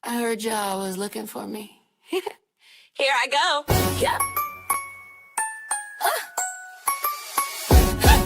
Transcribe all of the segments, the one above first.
I heard y'all was looking for me. Here I go. Yeah.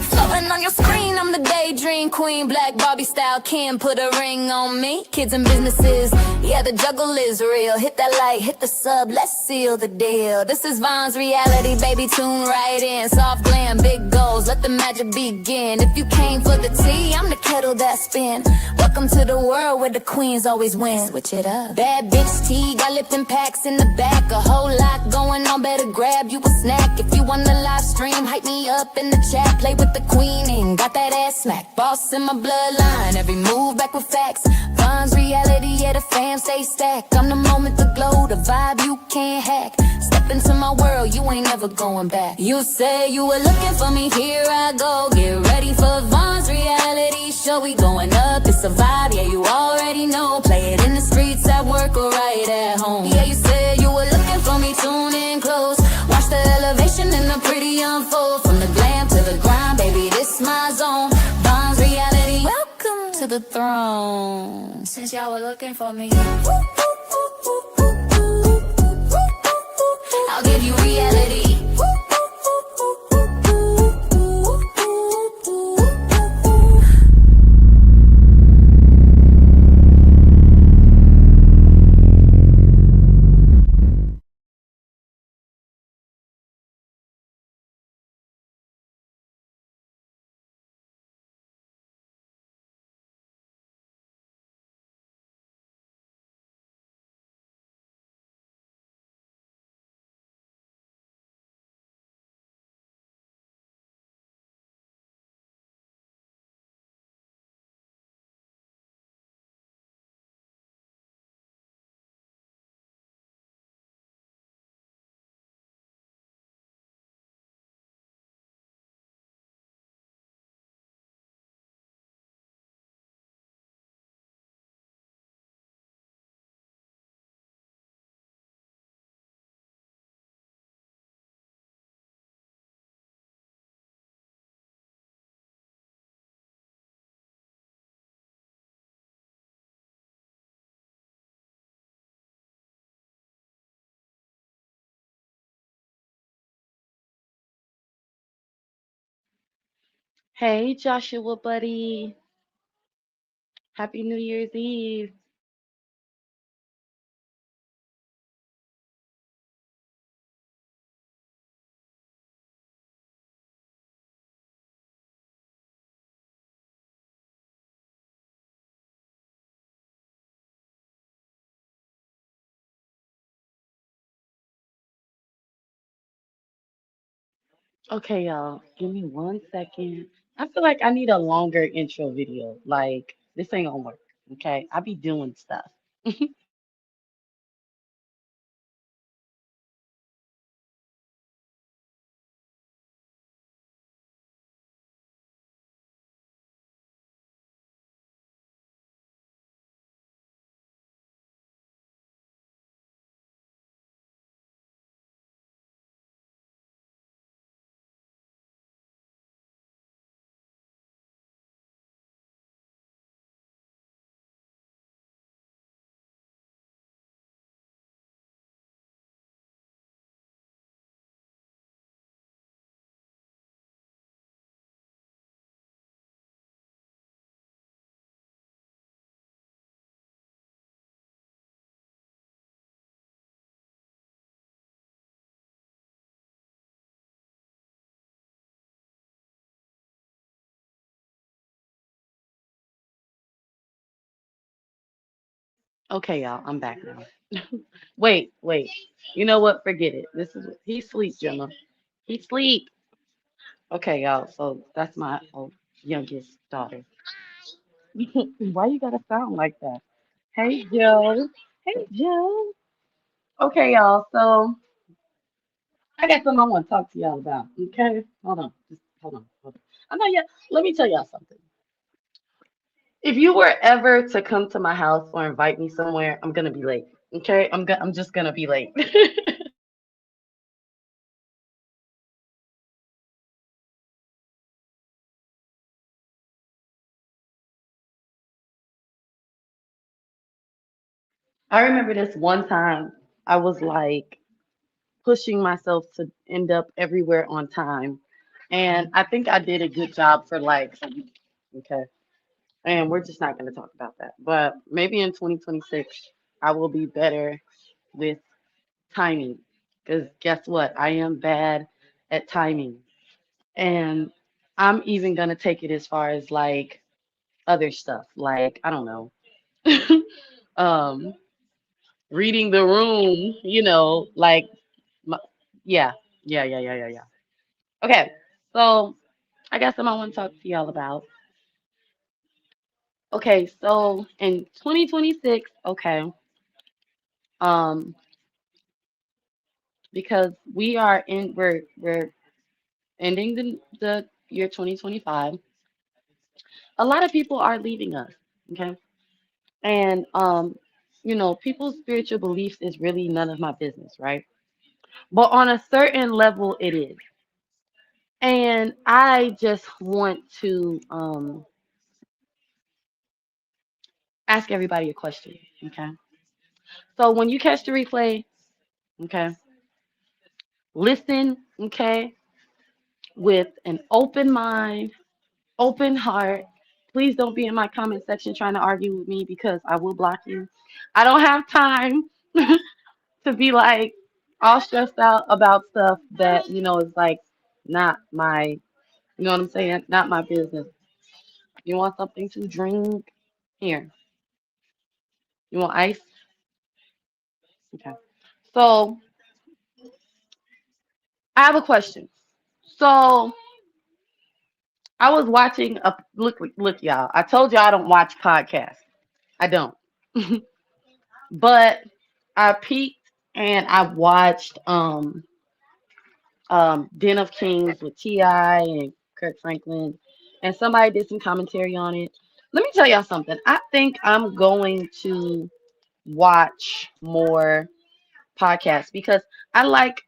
Floating on your screen, I'm the daydream queen. Black Barbie style, Kim put a ring on me. Kids and businesses, yeah, the juggle is real. Hit that like, hit the sub, let's seal the deal. This is Von's reality, baby, tune right in. Soft glam, big goals, let the magic begin. If you came for the tea, I'm the kettle that spin. Welcome to the world where the queens always win. Switch it up. Bad bitch tea, got Lipton packs in the back. A whole lot going on, better grab you a snack. If you on the live stream, hype me up in the chat. Play with the queen, got that ass smack. Boss in my bloodline, every move back with facts. Von's reality, yeah, the fam stay stacked. I'm the moment, the glow, the vibe you can't hack. Step into my world, you ain't never going back. You say you were looking for me, here I go. Get ready for Von's reality show. We going up, it's a vibe, yeah, you already know. Play it in the streets, at work, or right at home. Yeah, you said you were looking for me, tune in close. Watch the elevation and the pretty unfold. From the glam to the grind, baby, this my zone. Von's reality, welcome to the throne. Since y'all were looking for me, I'll give you reality. Hey, Joshua, buddy. Happy New Year's Eve. Okay, y'all, give me 1 second. I feel like I need a longer intro video. Like, this ain't gonna work. Okay, I be doing stuff. Okay, y'all, I'm back now. Wait. You know what? Forget it. This is he sleep, Gemma. He sleep. Okay, y'all. So that's my youngest daughter. Why you gotta sound like that? Hey, Joe. Hey, Joe. Okay, y'all. So I got something I want to talk to y'all about. Okay, hold on. Just hold on. I know y'all. Let me tell y'all something. If you were ever to come to my house or invite me somewhere, I'm gonna be late. Okay, I'm just gonna be late. I remember this one time I was like pushing myself to end up everywhere on time. And I think I did a good job for like a week. Okay. And we're just not going to talk about that. But maybe in 2026, I will be better with timing. Because guess what? I am bad at timing. And I'm even going to take it as far as like other stuff. Like, I don't know. um, reading the room, like, my, yeah, yeah. Okay. So I guess what I want to talk to y'all about. Okay. So in 2026, okay. Um, because we're ending the year 2025. A lot of people are leaving us, okay? And people's spiritual beliefs is really none of my business, right? But on a certain level it is. And I just want to ask everybody a question, okay? So when you catch the replay, okay, listen, okay, with an open mind, open heart. Please don't be in my comment section trying to argue with me because I will block you. I don't have time to be like all stressed out about stuff that, is like not my, you know what I'm saying? Not my business. You want something to drink? Here. You want ice? Okay. So I have a question. So I was watching a look, y'all. I told you I don't watch podcasts. I don't. But I peeked and I watched Den of Kings with T.I. and Kirk Franklin, and somebody did some commentary on it. Let me tell y'all something. I think I'm going to watch more podcasts because I like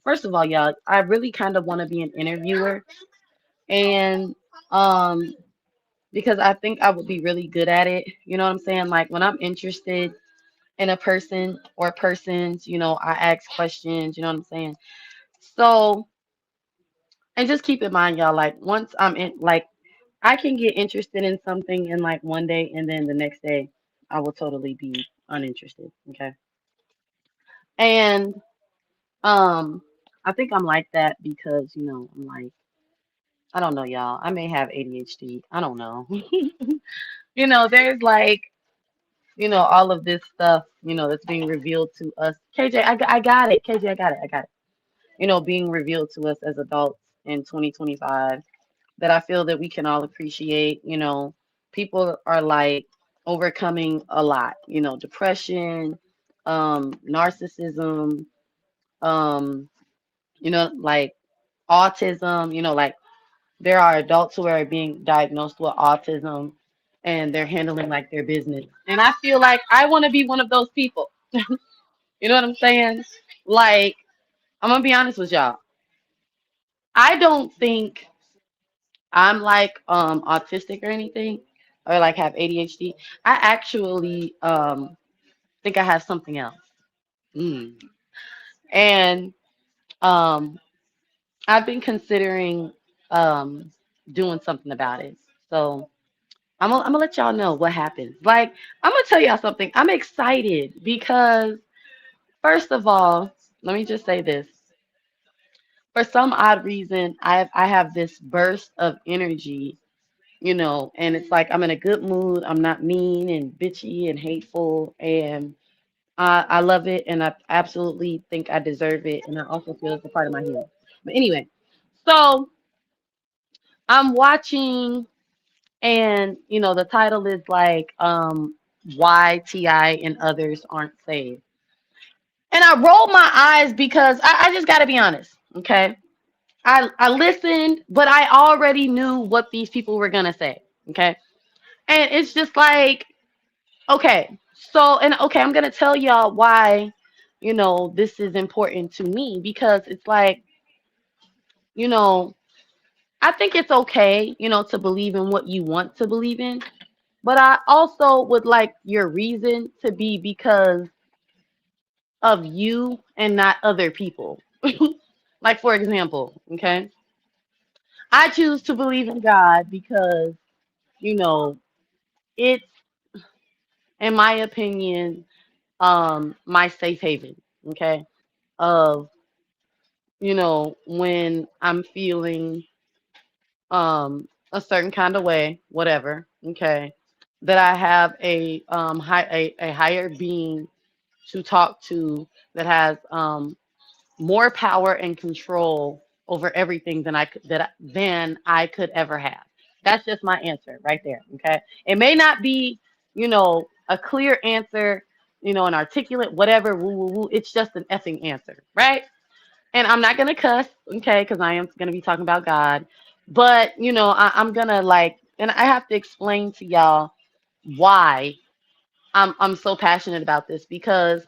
first of all, y'all, I really kind of want to be an interviewer, and um because I think I would be really good at it. You know what I'm saying? Like when I'm interested in a person or persons, I ask questions, you know what I'm saying? So, and just keep in mind, y'all, like once I'm in, like I can get interested in something in like one day and then the next day I will totally be uninterested. Okay. And um, I think I'm like that because, I'm like, I don't know, y'all. I may have ADHD. I don't know. There's like, all of this stuff, that's being revealed to us. KJ, I got it. KJ, I got it. Being revealed to us as adults in 2025 that I feel that we can all appreciate. People are like overcoming a lot, depression, narcissism, um, like autism, like there are adults who are being diagnosed with autism and they're handling like their business. And I feel like I want to be one of those people. You know what I'm saying? Like, I'm gonna be honest with y'all. I don't think I'm like autistic or anything or like have ADHD. I actually think I have something else. Mm. And um I've been considering um doing something about it. So I'm gonna let y'all know what happens. Like I'm gonna tell y'all something. I'm excited because first of all, let me just say this. For some odd reason, I have this burst of energy, and it's like I'm in a good mood. I'm not mean and bitchy and hateful, and I love it, and I absolutely think I deserve it, and I also feel it's a part of my healing. But anyway, so I'm watching, and the title is like why Ti and others aren't saved, and I rolled my eyes because I just got to be honest, okay? I listened, but I already knew what these people were gonna say, okay? And it's just like, okay, so and okay, I'm gonna tell y'all why, this is important to me because it's like, you know, I think it's okay, to believe in what you want to believe in, But I also would like your reason to be because of you and not other people. Like, for example, okay, I choose to believe in God because, you know, it's, in my opinion, my safe haven, okay, of, when I'm feeling a certain kind of way, whatever, okay, that I have a higher being to talk to that has more power and control over everything than I could ever have. That's just my answer right there. Okay. It may not be, a clear answer, an articulate, whatever, woo, woo, woo. It's just an effing answer, right? And I'm not gonna cuss, okay, because I am gonna be talking about God. But I'm gonna like, and I have to explain to y'all why I'm so passionate about this because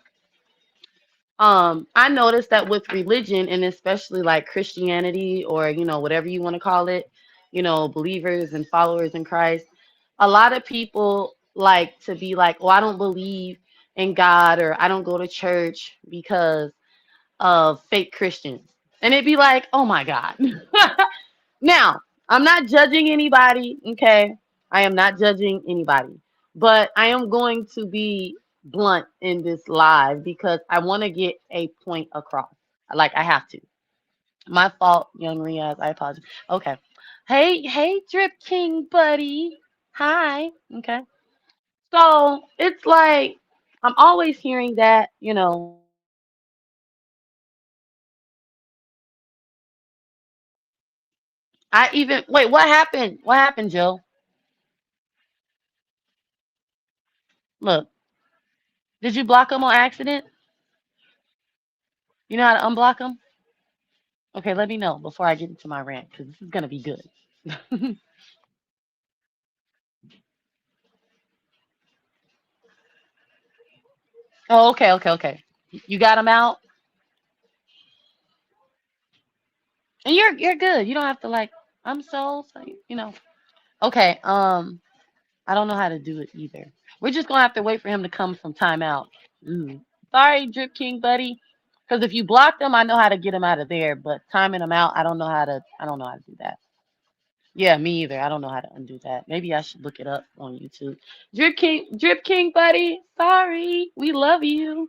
I noticed that with religion and especially like Christianity or whatever you want to call it, believers and followers in Christ, a lot of people like to be like, "Oh, I don't believe in God," or "I don't go to church because of fake Christians." And it'd be like, "Oh my God." Now, I'm not judging anybody, okay? I am not judging anybody, but I am going to be blunt in this live because I want to get a point across. Like I have to. My fault, young Riaz. I apologize. Okay. Hey, Drip King buddy. Hi. Okay. So it's like I'm always hearing that, I even wait, what happened? What happened, Joe? Look, did you block him on accident? You know how to unblock him? Okay, let me know before I get into my rant because this is gonna be good. Oh, okay. You got him out, and you're good. You don't have to like. I'm so. Okay. I don't know how to do it either. We're just gonna have to wait for him to come from timeout. Ooh. Sorry, Drip King buddy. Because if you block them, I know how to get him out of there. But timing them out, I don't know how to. I don't know how to do that. Yeah, me either. I don't know how to undo that. Maybe I should look it up on YouTube. Drip King, buddy. Sorry, we love you.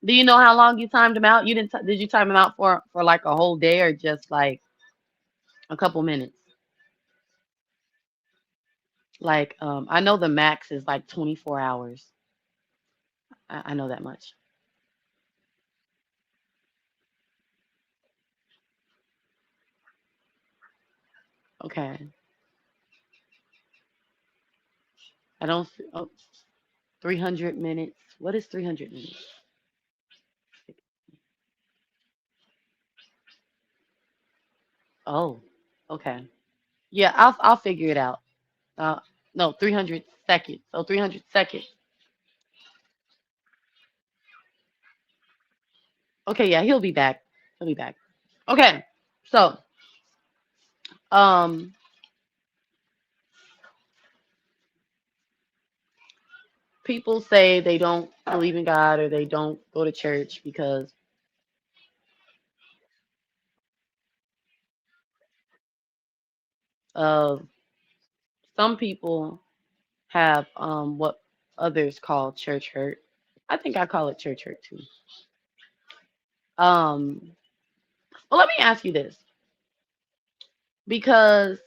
Do you know how long you timed him out? You didn't. Did you time him out for like a whole day or just like a couple minutes? Like, I know the max is like 24 hours. I know that much. Okay. I don't. Oh, 300 minutes. What is 300 minutes? Oh, okay. Yeah, I'll figure it out. Uh, no, 300 seconds. So 300 seconds. Okay, yeah, he'll be back. He'll be back. Okay, so um, people say they don't believe in God or they don't go to church because of some people have what others call church hurt. I think I call it church hurt too. Um, well, let me ask you this because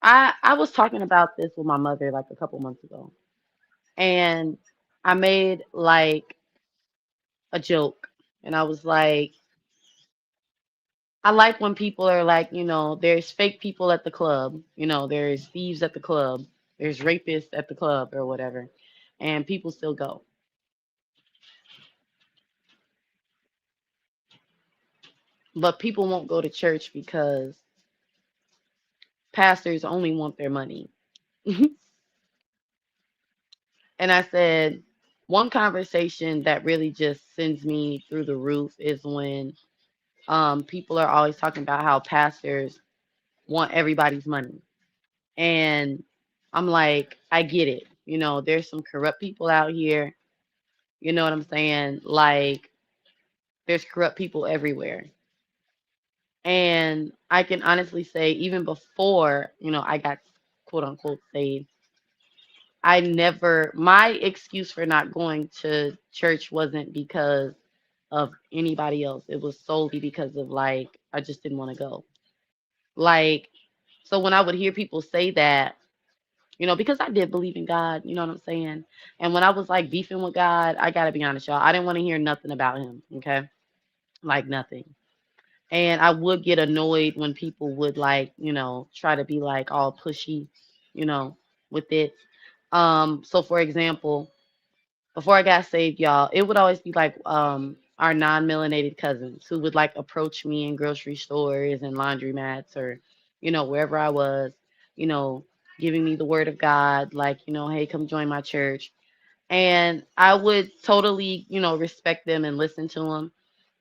I was talking about this with my mother like a couple months ago, and I made like a joke, and I was like, I like when people are like, there's fake people at the club, there's thieves at the club, there's rapists at the club or whatever, and people still go. But people won't go to church because pastors only want their money. And I said, one conversation that really just sends me through the roof is when people are always talking about how pastors want everybody's money. And I'm like, I get it. There's some corrupt people out here. You know what I'm saying? Like, there's corrupt people everywhere. And I can honestly say, even before, I got quote unquote saved, my excuse for not going to church wasn't because of anybody else. It was solely because of like, I just didn't want to go. Like, so when I would hear people say that, because I did believe in God, you know what I'm saying? And when I was like beefing with God, I gotta be honest, y'all, I didn't want to hear nothing about him, okay? Like nothing. And I would get annoyed when people would like, try to be like all pushy, you know, with it. So for example, before I got saved, y'all, it would always be like our non-melanated cousins who would like approach me in grocery stores and laundromats or, wherever I was, you know, giving me the word of God, like, hey, come join my church. And I would totally, respect them and listen to them,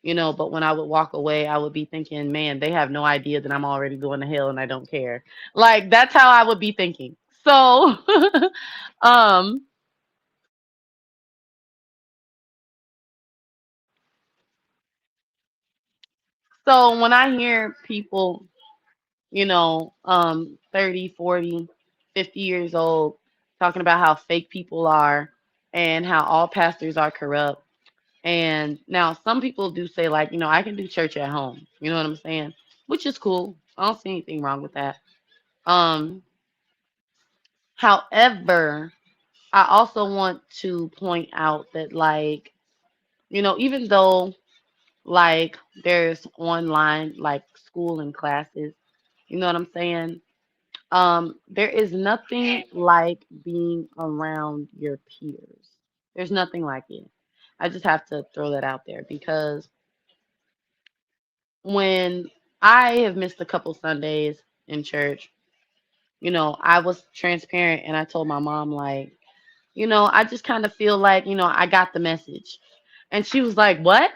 but when I would walk away, I would be thinking, man, they have no idea that I'm already going to hell and I don't care. Like that's how I would be thinking. So, um, so when I hear people, 30, 40, 50 years old talking about how fake people are and how all pastors are corrupt. And now some people do say like, I can do church at home. You know what I'm saying? Which is cool. I don't see anything wrong with that. Um, However, I also want to point out that like, even though like there's online like school and classes, you know what I'm saying? There is nothing like being around your peers. There's nothing like it. I just have to throw that out there because when I have missed a couple Sundays in church, I was transparent and I told my mom, like, I just kind of feel like, I got the message. And she was like, what?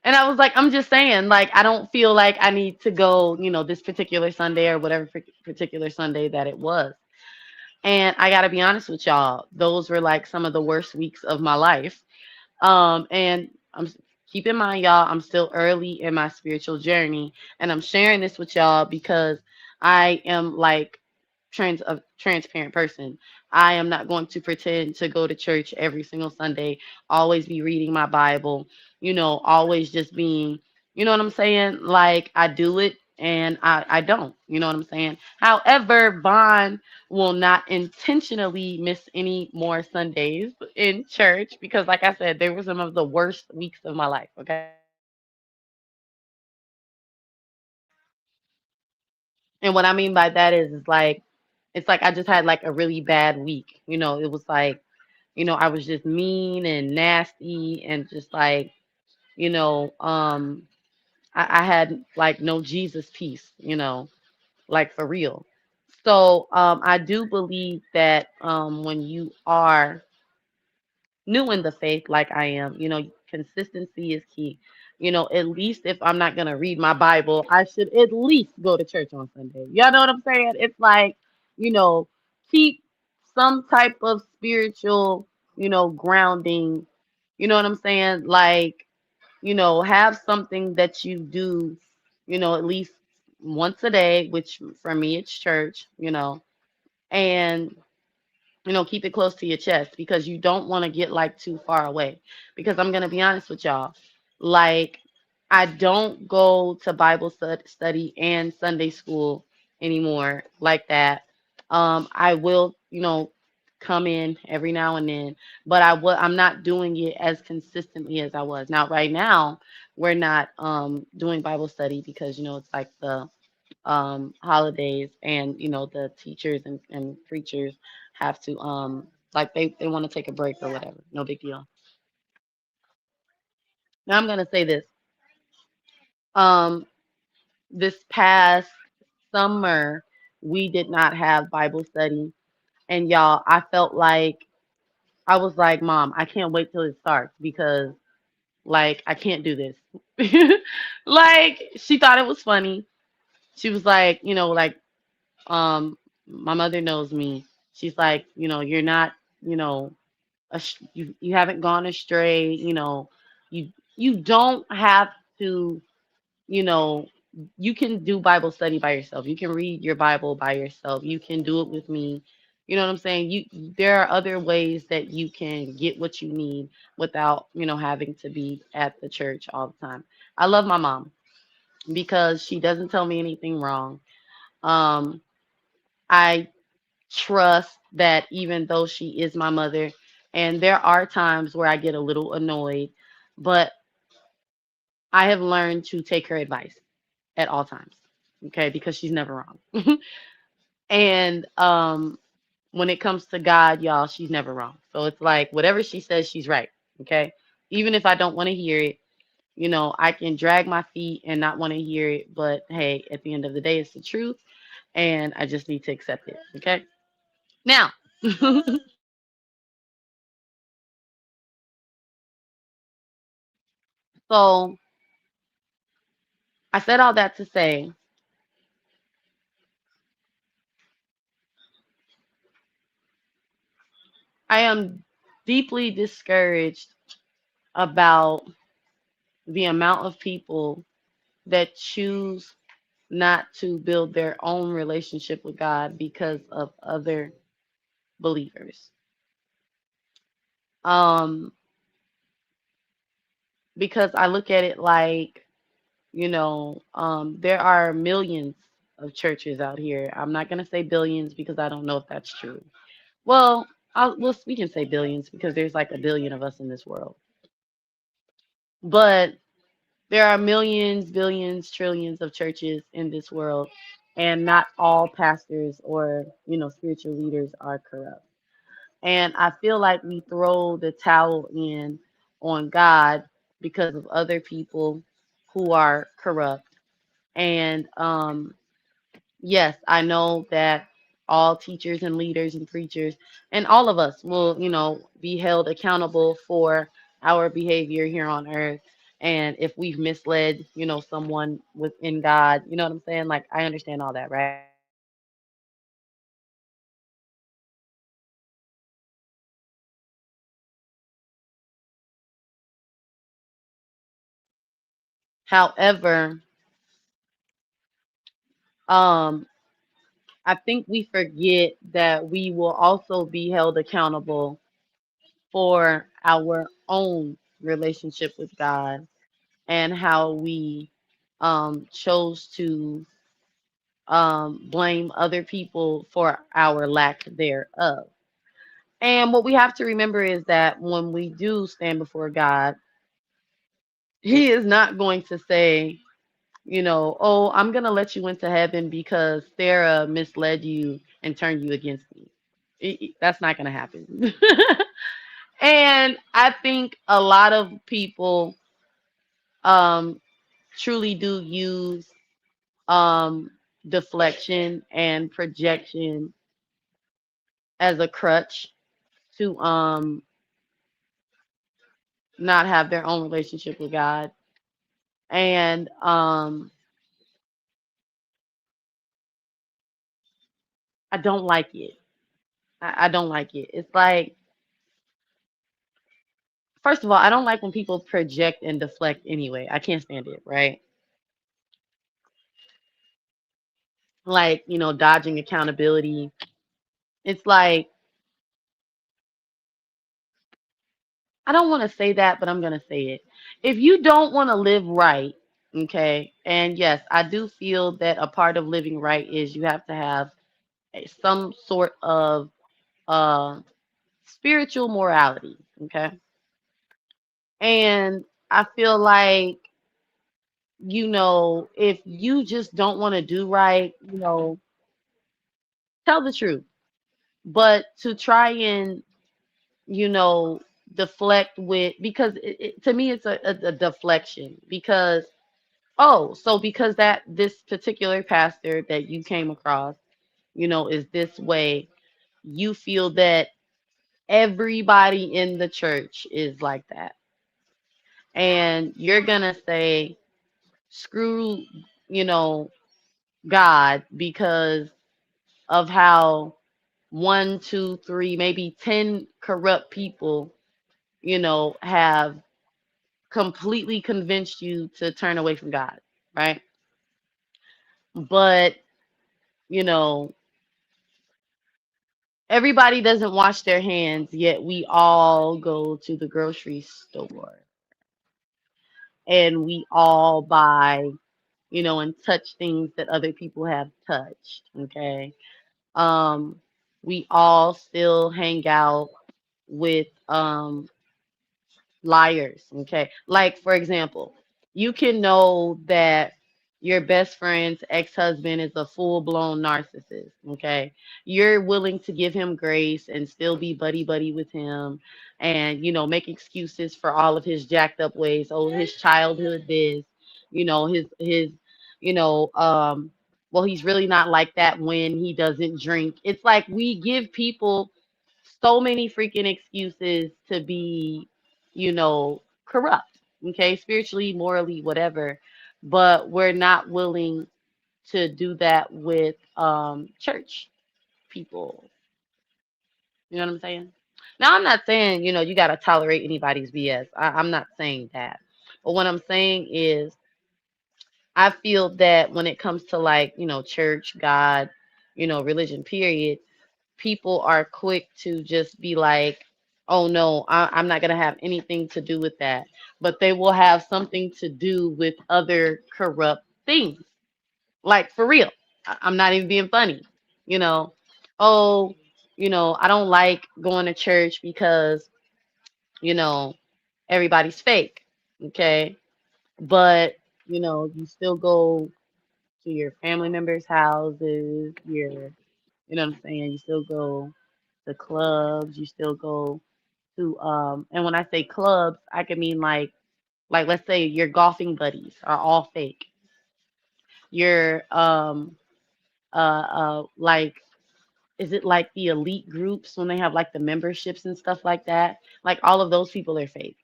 And I was like, I'm just saying, like, I don't feel like I need to go, this particular Sunday or whatever particular Sunday that it was. And I got to be honest with y'all, those were like some of the worst weeks of my life. And keep in mind, y'all, I'm still early in my spiritual journey, and I'm sharing this with y'all because I am like a transparent person. I am not going to pretend to go to church every single Sunday, always be reading my Bible, always just being, you know what I'm saying? Like I do it and I don't, you know what I'm saying? However, Vaughn will not intentionally miss any more Sundays in church because, like I said, they were some of the worst weeks of my life. Okay. And what I mean by that is like, it's like I just had like a really bad week. It was like, I was just mean and nasty and just like, you know, um, I had like no Jesus peace, like for real. So I do believe that when you are new in the faith like I am, consistency is key. At least if I'm not gonna read my Bible, I should at least go to church on Sunday. Y'all know what I'm saying? It's like, you know, keep some type of spiritual, grounding. You know what I'm saying? Like, have something that you do, at least once a day, which for me it's church, and keep it close to your chest because you don't want to get like too far away. Because I'm going to be honest with y'all, like, I don't go to Bible study and Sunday school anymore like that. I will, come in every now and then, but I'm not doing it as consistently as I was. Now, right now, we're not doing Bible study because, it's like the holidays and the teachers and preachers have to like they want to take a break or whatever, no big deal. Now I'm gonna say this, um this past summer we did not have Bible study, and y'all, I felt like I was like, mom, I can't wait till it starts because like I can't do this. Like she thought it was funny. She was like, like, um My mother knows me. She's like, you're not, you know, you haven't gone astray. You don't have to, you know, you can do Bible study by yourself. You can read your Bible by yourself. You can do it with me. You know what I'm saying? There are other ways that you can get what you need without, having to be at the church all the time. I love my mom because she doesn't tell me anything wrong. Um, I trust that even though she is my mother, and there are times where I get a little annoyed, but I have learned to take her advice at all times. Okay, because she's never wrong. And when it comes to God, y'all, she's never wrong. So it's like whatever she says, she's right. Okay. Even if I don't want to hear it, I can drag my feet and not want to hear it. But hey, at the end of the day, it's the truth. And I just need to accept it. Okay. Now, so I said all that to say I am deeply discouraged about the amount of people that choose not to build their own relationship with God because of other believers. Um, because I look at it like, there are millions of churches out here. I'm not gonna say billions because I don't know if that's true. Well, we can say billions because there's like a billion of us in this world. But there are millions, billions, trillions of churches in this world, and not all pastors or, spiritual leaders are corrupt. And I feel like we throw the towel in on God because of other people who are corrupt. And yes, I know that all teachers and leaders and preachers and all of us will, be held accountable for our behavior here on earth. And if we've misled, someone within God, you know what I'm saying? Like, I understand all that, right? However, um, I think we forget that we will also be held accountable for our own relationship with God and how we chose to blame other people for our lack thereof. And what we have to remember is that when we do stand before God, He is not going to say, oh, I'm going to let you into heaven because Sarah misled you and turned you against me. That's not going to happen. And I think a lot of people um, truly do use um, deflection and projection as a crutch to not have their own relationship with God. And I don't like it. I don't like it. It's like, first of all, I don't like when people project and deflect anyway. I can't stand it, right? Like, dodging accountability. It's like, I don't want to say that, but I'm going to say it. If you don't want to live right, okay, and yes, I do feel that a part of living right is you have to have some sort of uh, spiritual morality, okay? And I feel like, if you just don't want to do right, tell the truth. But to try and, you know, deflect with, because to me, it's a deflection because, oh, so because that this particular pastor that you came across, is this way, you feel that everybody in the church is like that. And you're going to say, screw, you know, God because of how one, two, three, maybe 10 corrupt people, have completely convinced you to turn away from God, right? But, you know, everybody doesn't wash their hands, yet we all go to the grocery store and we all buy, and touch things that other people have touched, okay? Um, we all still hang out with liars, okay? Like, for example, you can know that your best friend's ex-husband is a full-blown narcissist, okay? You're willing to give him grace and still be buddy-buddy with him and, make excuses for all of his jacked up ways. Oh, his childhood this, his, you know, um, well, he's really not like that when he doesn't drink. It's like we give people so many freaking excuses to be, corrupt, okay, spiritually, morally, whatever. But we're not willing to do that with church people. You know what I'm saying? Now, I'm not saying, you got to tolerate anybody's BS. I'm not saying that. But what I'm saying is, I feel that when it comes to like, church, God, religion, period, people are quick to just be like, oh no, I'm not going to have anything to do with that. But they will have something to do with other corrupt things. Like for real. I'm not even being funny. You know, oh, I don't like going to church because, you know, everybody's fake. Okay. But, you still go to your family members' houses, you know what I'm saying? You still go to clubs, you still go to and when I say clubs, I can mean like let's say your golfing buddies are all fake. Your like is it like the elite groups when they have like the memberships and stuff like that? Like all of those people are fake.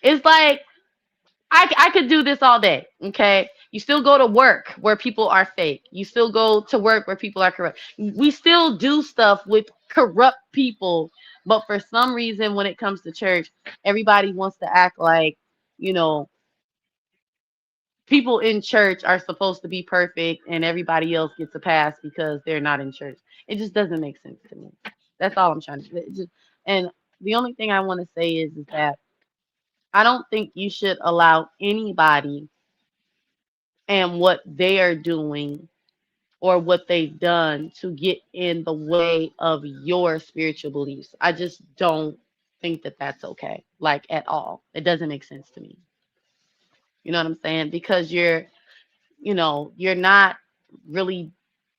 It's like I could do this all day. Okay. You still go to work where people are fake. You still go to work where people are corrupt. We still do stuff with corrupt people. But for some reason, when it comes to church, everybody wants to act like, you know, people in church are supposed to be perfect and everybody else gets a pass because they're not in church. It just doesn't make sense to me. That's all I'm trying to say. And the only thing I want to say is that I don't think you should allow anybody and what they are doing or what they've done to get in the way of your spiritual beliefs. I just don't think that that's okay, like at all. It doesn't make sense to me. You know what I'm saying? Because you're not really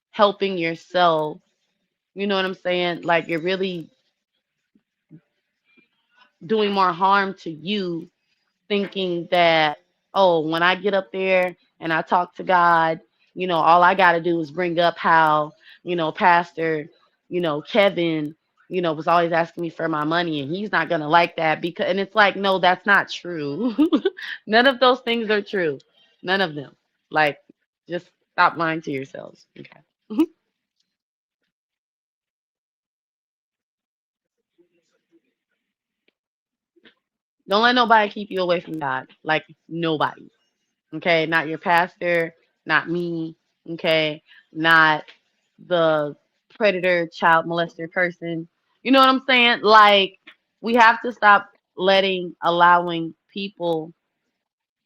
helping yourself. You know what I'm saying? Like you're really doing more harm to you thinking that, oh, when I get up there and I talk to God, all I got to do is bring up how, Pastor, Kevin, was always asking me for my money and he's not going to like that because, and it's like, no, that's not true. None of those things are true. None of them. Like, just stop lying to yourselves. Okay. Don't let nobody keep you away from God. Like, nobody. Okay, not your pastor, not me, okay, not the predator, child molester person. You know what I'm saying? Like, we have to stop allowing people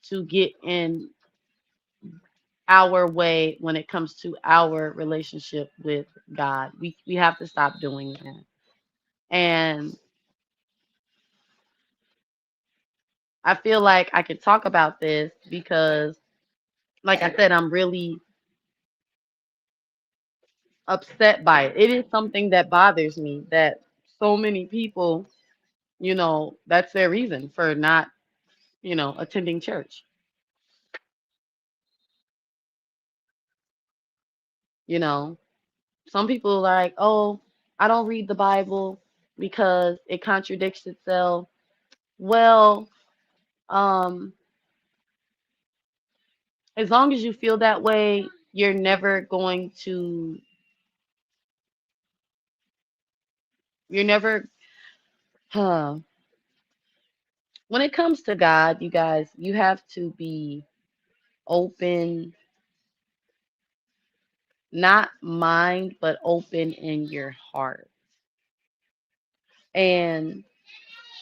to get in our way when it comes to our relationship with God. We have to stop doing that. And I feel like I could talk about this because, like I said, I'm really upset by it. It is something that bothers me that so many people, that's their reason for not, attending church. You know, some people are like, oh, I don't read the Bible because it contradicts itself. Well, um, as long as you feel that way, you're never going to You're never, huh. When it comes to God, you guys, you have to be open, not mind, but open in your heart. And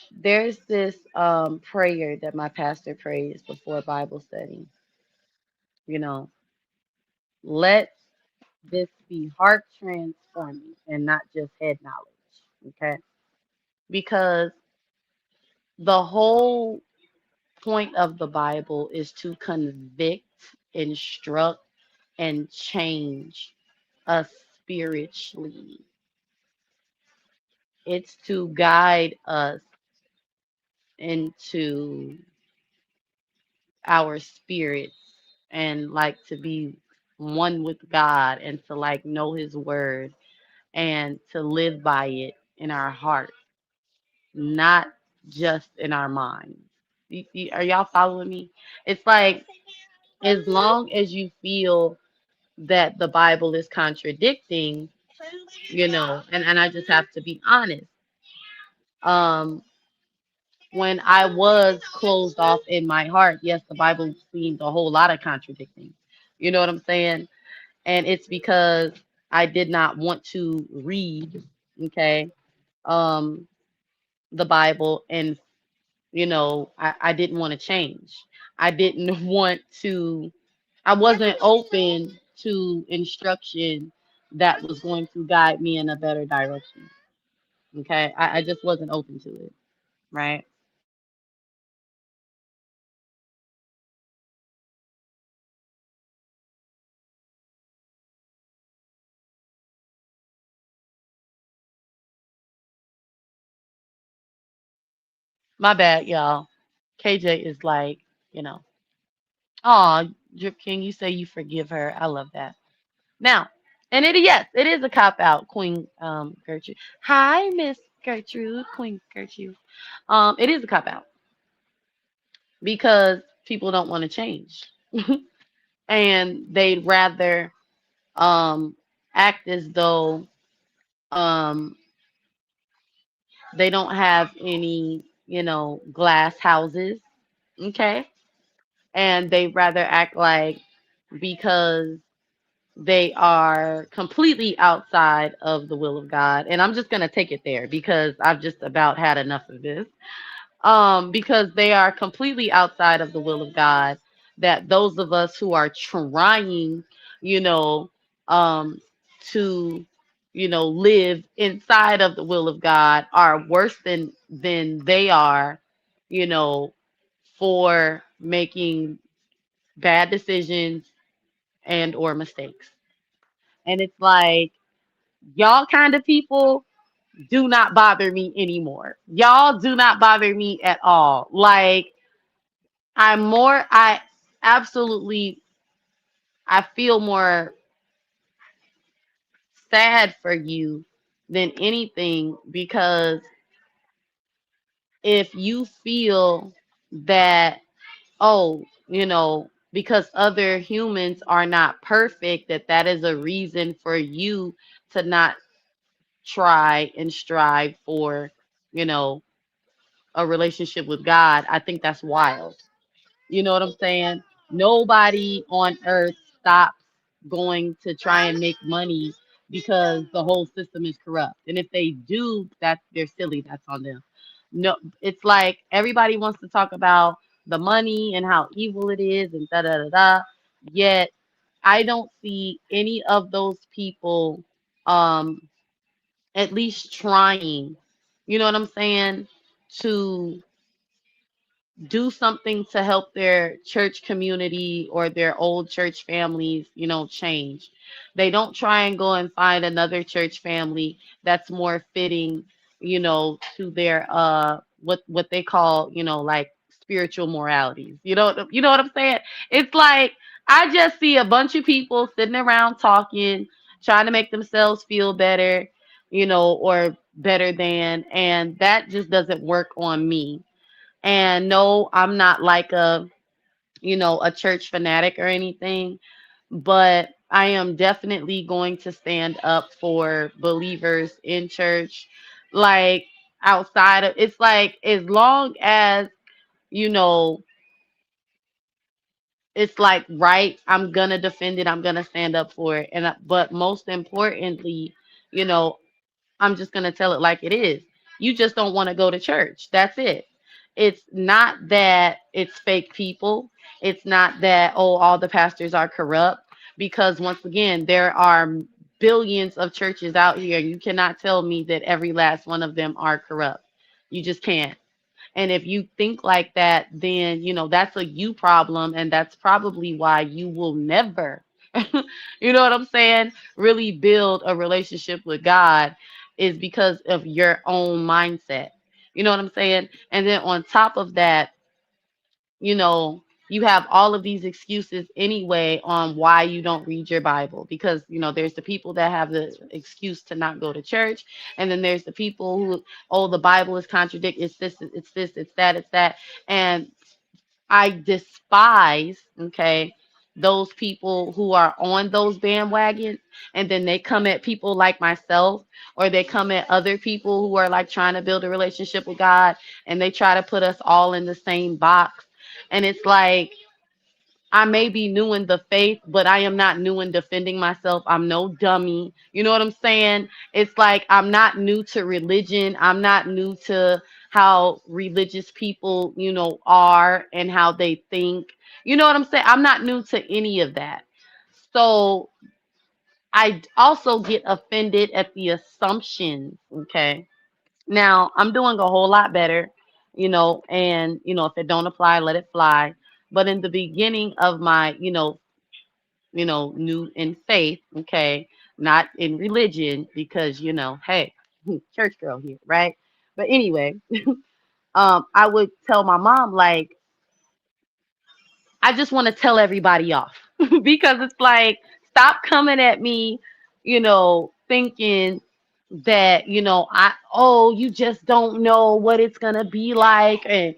there's this prayer that my pastor prays before Bible study. You know, let this be heart transforming and not just head knowledge. Okay. Because the whole point of the Bible is to convict, instruct, and change us spiritually. It's to guide us into our spirits and like to be one with God and to like know his word and to live by it in our heart, not just in our minds. Are y'all following me? It's like as long as you feel that the Bible is contradicting, and I just have to be honest. Um, when I was closed off in my heart, yes, the Bible seemed a whole lot of contradicting. You know what I'm saying? And it's because I did not want to read, okay, um, the Bible, and I didn't want to change. I didn't want to. I wasn't open to instruction that was going to guide me in a better direction. Okay, I just wasn't open to it. Right. My bad, y'all. KJ is like, you know, oh, Drip King, you say you forgive her. I love that. Now, and yes, it is a cop out, Queen Gertrude. Hi, Miss Gertrude, Queen Gertrude. It is a cop out because people don't want to change. And they'd rather um act as though um they don't have any, glass houses, okay? And they rather act like because they are completely outside of the will of God. And I'm just going to take it there because I've just about had enough of this. Because they are completely outside of the will of God, that those of us who are trying, you know, um, to, live inside of the will of God are worse than they are, you know, for making bad decisions and or mistakes. And it's like y'all kind of people do not bother me anymore. Y'all do not bother me at all. Like I absolutely, I feel more sad for you than anything because if you feel that, oh, because other humans are not perfect, that is a reason for you to not try and strive for, you know, a relationship with God, I think that's wild. You know what I'm saying? Nobody on earth stops going to try and make money because the whole system is corrupt. And if they do, that's they're silly. That's on them. No, it's like everybody wants to talk about the money and how evil it is and da da da da. Yet I don't see any of those people um at least trying, you know what I'm saying, to do something to help their church community or their old church families, change. They don't try and go and find another church family that's more fitting, to their what they call, like spiritual moralities. You know what I'm saying? It's like I just see a bunch of people sitting around talking, trying to make themselves feel better, or better than, and that just doesn't work on me. And no, I'm not like a church fanatic or anything, but I am definitely going to stand up for believers in church, Like outside of it's like as long as you know it's like right, I'm gonna defend it, I'm gonna stand up for it, but most importantly, you know, I'm just going to tell it like it is. You just don't want to go to church. That's it. It's not that it's fake people. It's not that, oh, all the pastors are corrupt. Because once again, there are billions of churches out here. You cannot tell me that every last one of them are corrupt. You just can't. And if you think like that, then, that's a you problem. And that's probably why you will never, you know what I'm saying, really build a relationship with God is because of your own mindset. You know what I'm saying? And then on top of that, you know, you have all of these excuses anyway on why you don't read your Bible because, there's the people that have the excuse to not go to church. And then there's the people who, oh, the Bible is contradicted. It's this, it's that, it's that. And I despise, okay, those people who are on those bandwagons and then they come at people like myself or they come at other people who are like trying to build a relationship with God and they try to put us all in the same box. And it's like I may be new in the faith, but I am not new in defending myself. I'm no dummy. You know what I'm saying? It's like I'm not new to religion. I'm not new to how religious people, are and how they think. You know what I'm saying? I'm not new to any of that. So I also get offended at the assumptions. Okay. Now I'm doing a whole lot better, and if it don't apply, let it fly. But in the beginning of my, new in faith, okay, not in religion, because hey, church girl here, right? But anyway, I would tell my mom like I just want to tell everybody off because it's like stop coming at me, thinking that you just don't know what it's gonna be like and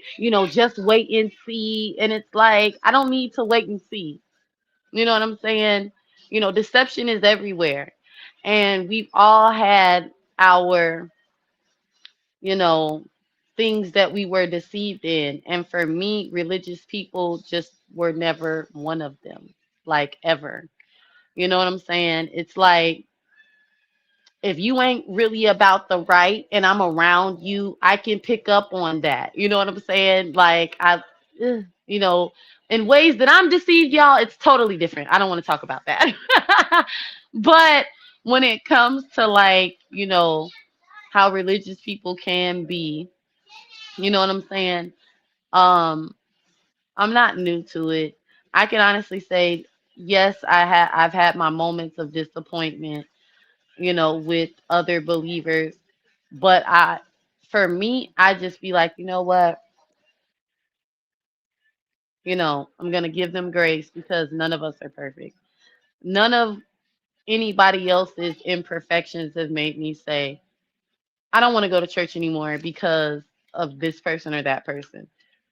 just wait and see and it's like I don't need to wait and see. You know what I'm saying? Deception is everywhere. And we've all had our, you know, things that we were deceived in. And for me, religious people just were never one of them, like ever. You know what I'm saying? It's like if you ain't really about the right and I'm around you, I can pick up on that. You know what I'm saying? Like you know, in ways that I'm deceived, y'all, it's totally different. I don't want to talk about that. But when it comes to like, how religious people can be, you know what I'm saying? Um, I'm not new to it. I can honestly say, yes, I've had my moments of disappointment, with other believers. But for me, I just be like, you know what? I'm going to give them grace because none of us are perfect. None of anybody else's imperfections have made me say, I don't want to go to church anymore because of this person or that person.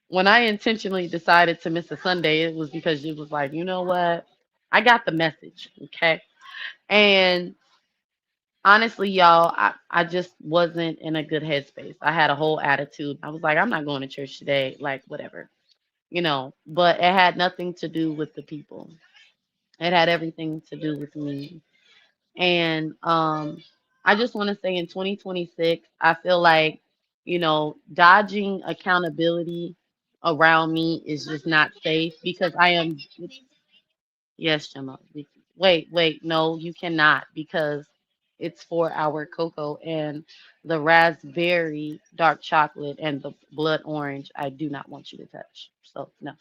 When I intentionally decided to miss a Sunday, it was because it was like, you know what? I got the message. Okay. And honestly, y'all, I just wasn't in a good headspace. I had a whole attitude. I was like, I'm not going to church today, like whatever, but it had nothing to do with the people. It had everything to do with me. And I just want to say in 2026, I feel like, dodging accountability around me is just not safe because I am. Yes, Gemma. Wait, no, you cannot because it's 4 hour cocoa and the raspberry dark chocolate and the blood orange. I do not want you to touch. So no,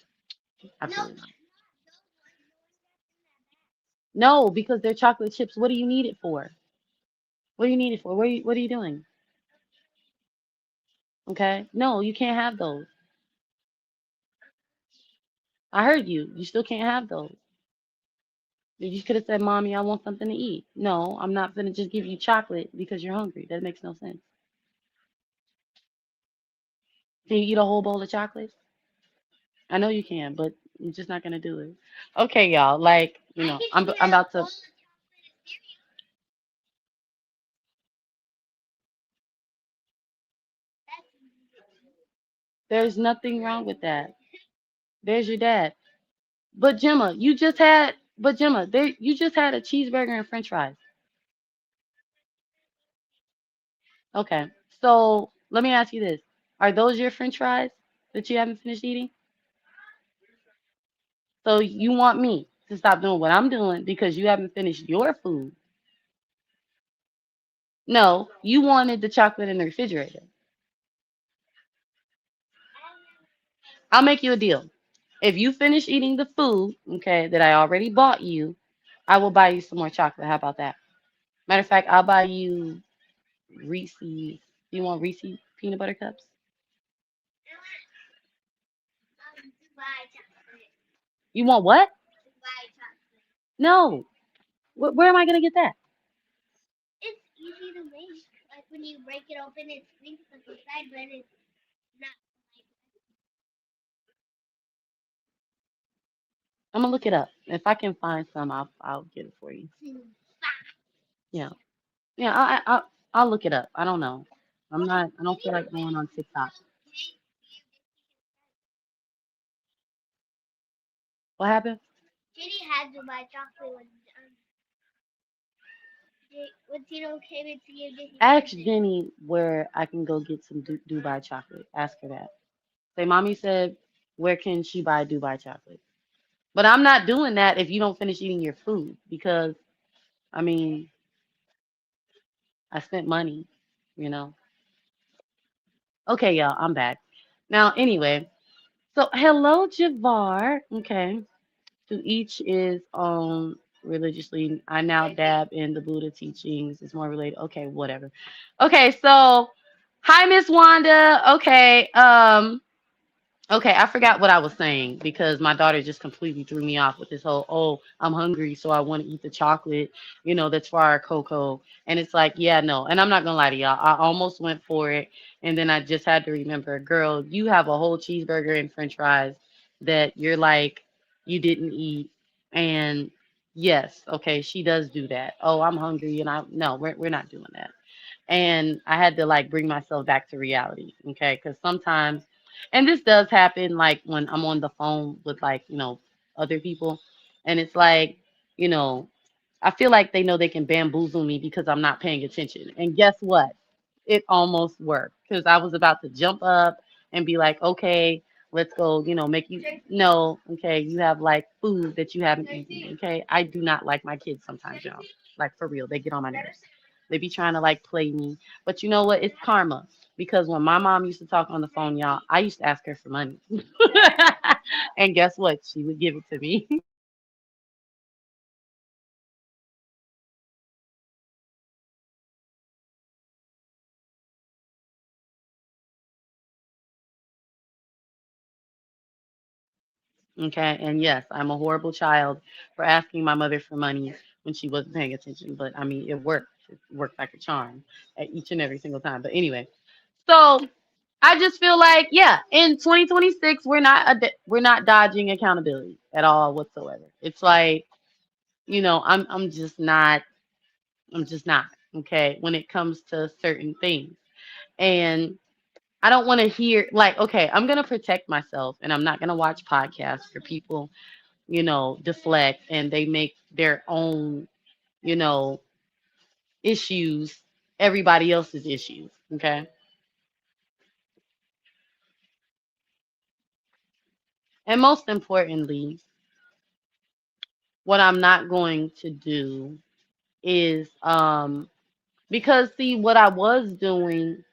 absolutely not. No, because they're chocolate chips. What do you need it for? What do you need it for? What are you doing? Okay. No, you can't have those. I heard you. You still can't have those. You could have said, Mommy, I want something to eat. No, I'm not going to just give you chocolate because you're hungry. That makes no sense. Can you eat a whole bowl of chocolate? I know you can, but you're just not going to do it. Okay, y'all. Like, I'm about to. There's nothing wrong with that. There's your dad. But Gemma, there you just had a cheeseburger and French fries. Okay. So let me ask you this. Are those your French fries that you haven't finished eating? So you want me to stop doing what I'm doing because you haven't finished your food? No, you wanted the chocolate in the refrigerator. I'll make you a deal. If you finish eating the food, okay, that I already bought you, I will buy you some more chocolate. How about that? Matter of fact, I'll buy you Reese's. You want Reese's peanut butter cups? You want what? No. Where am I gonna get that? I'm gonna look it up. If I can find some, I'll get it for you. Yeah, yeah. I'll look it up. I don't know. I'm not. I don't feel like going on TikTok. What happened? Ask Jenny where I can go get some Dubai chocolate. Ask her that. Say, mommy said, where can she buy Dubai chocolate? But I'm not doing that if you don't finish eating your food because I mean I spent money, you know. Okay, y'all, I'm back. Now, anyway, so hello, Javar. Okay, to each is religiously. I now dab in the Buddha teachings. It's more related. Okay, whatever. Okay, so hi, Miss Wanda. Okay, I forgot what I was saying because my daughter just completely threw me off with this whole, oh, I'm hungry, so I want to eat the chocolate, that's for our cocoa. And it's like, yeah, no. And I'm not gonna lie to y'all, I almost went for it, and then I just had to remember, girl, you have a whole cheeseburger and French fries that you're like, you didn't eat. And yes, okay, she does do that. Oh, I'm hungry, and I no, we're not doing that. And I had to like bring myself back to reality, okay? Because sometimes, and this does happen, like when I'm on the phone with like other people, and it's like, you know, I feel like they know they can bamboozle me because I'm not paying attention. And guess what? It almost worked because I was about to jump up and be like, okay, let's go, make you no, okay, you have like food that you haven't eaten. Okay. I do not like my kids sometimes, y'all. Like for real, they get on my nerves. They be trying to like play me. But you know what? It's karma. Because when my mom used to talk on the phone, y'all, I used to ask her for money. And guess what? She would give it to me. Okay, and yes, I'm a horrible child for asking my mother for money when she wasn't paying attention. But I mean, it worked. It worked like a charm at each and every single time. But anyway, so I just feel like, yeah, in 2026, we're not dodging accountability at all whatsoever. It's like, I'm just not. I'm just not. Okay, when it comes to certain things, and I don't want to hear like, okay, I'm gonna protect myself, and I'm not gonna watch podcasts for people deflect and they make their own, you know, issues everybody else's issues. Okay. And most importantly, what I'm not going to do is because see what I was doing,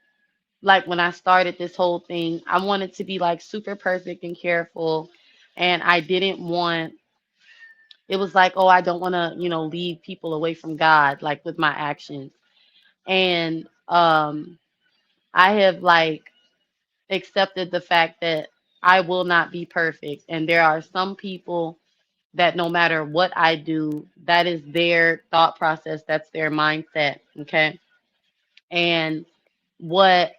like when I started this whole thing, I wanted to be like super perfect and careful. And I didn't want it was like, oh, I don't want to, lead people away from God, like with my actions. And I have like accepted the fact that I will not be perfect. And there are some people that no matter what I do, that is their thought process, that's their mindset. Okay. And what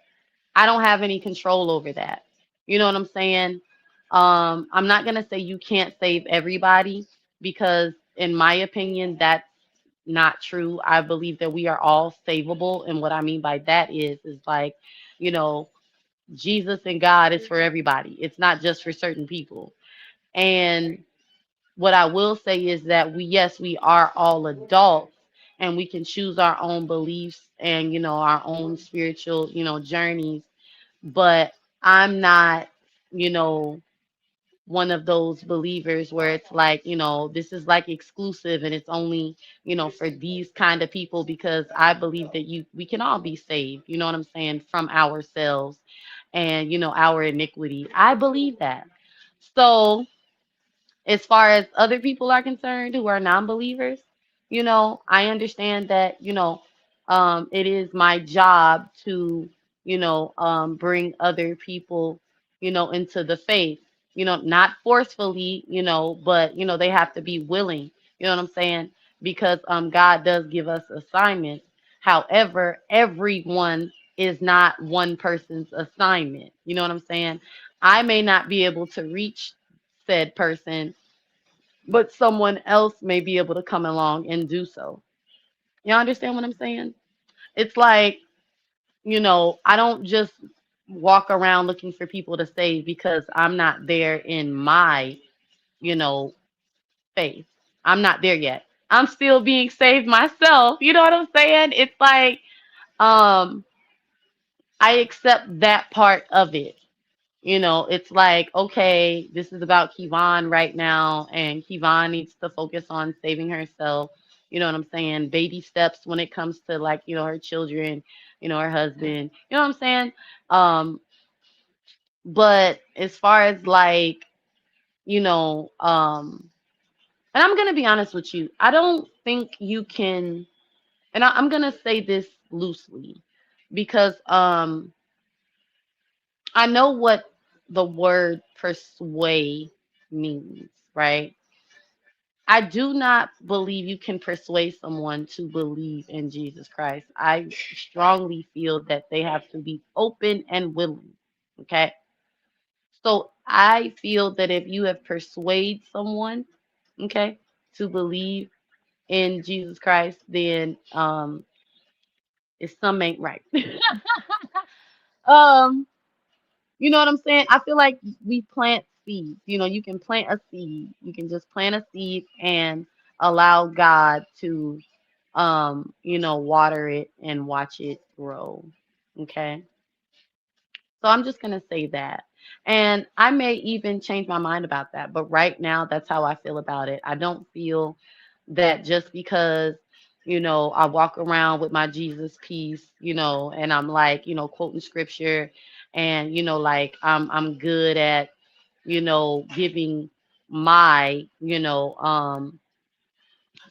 I don't have any control over that. You know what I'm saying? I'm not going to say you can't save everybody because, in my opinion, that's not true. I believe that we are all savable. And what I mean by that is like, you know, Jesus and God is for everybody. It's not just for certain people. And what I will say is that yes, we are all adults and we can choose our own beliefs and, our own spiritual, journeys. But I'm not, you know, one of those believers where it's like, this is like exclusive and it's only, for these kind of people, because I believe that we can all be saved, you know what I'm saying, from ourselves and, our iniquity. I believe that. So, as far as other people are concerned who are non-believers, I understand that, it is my job to, bring other people, into the faith, not forcefully, but, they have to be willing, you know what I'm saying? Because God does give us assignments. However, everyone is not one person's assignment. You know what I'm saying? I may not be able to reach said person, but someone else may be able to come along and do so. You understand what I'm saying? It's like, I don't just walk around looking for people to save because I'm not there in my, you know, faith. I'm not there yet. I'm still being saved myself. You know what I'm saying? It's like, um, I accept that part of it. It's like, okay, this is about Kevon right now, and Kevon needs to focus on saving herself. You know what I'm saying? Baby steps when it comes to, like, her children, her husband. You know what I'm saying? Um, but as far as like, and I'm gonna be honest with you, I don't think you can, and I'm gonna say this loosely because I know what the word persuade means, right? I do not believe you can persuade someone to believe in Jesus Christ. I strongly feel that they have to be open and willing. Okay. So I feel that if you have persuade someone, okay, to believe in Jesus Christ, then it's some ain't right. um You know what I'm saying? I feel like we plant seeds. You can plant a seed. You can just plant a seed and allow God to, water it and watch it grow. Okay. So I'm just going to say that. And I may even change my mind about that. But right now, that's how I feel about it. I don't feel that just because, I walk around with my Jesus piece, and I'm like, quoting scripture and, like I'm good at, giving my,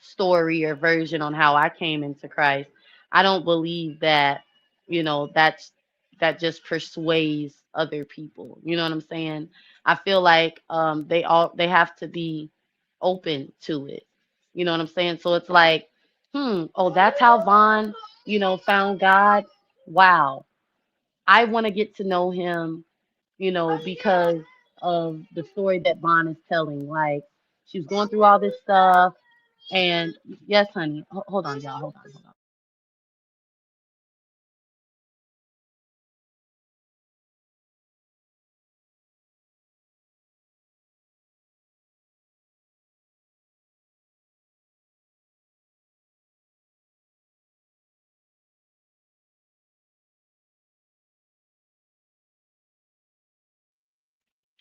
story or version on how I came into Christ. I don't believe that, that just persuades other people. You know what I'm saying? I feel like they have to be open to it. You know what I'm saying? So it's like, oh, that's how Vaughn, found God. Wow. I want to get to know him, because of the story that Vaughn is telling. Like, she's going through all this stuff, and yes, honey. Hold on, y'all. Hold on. Hold on.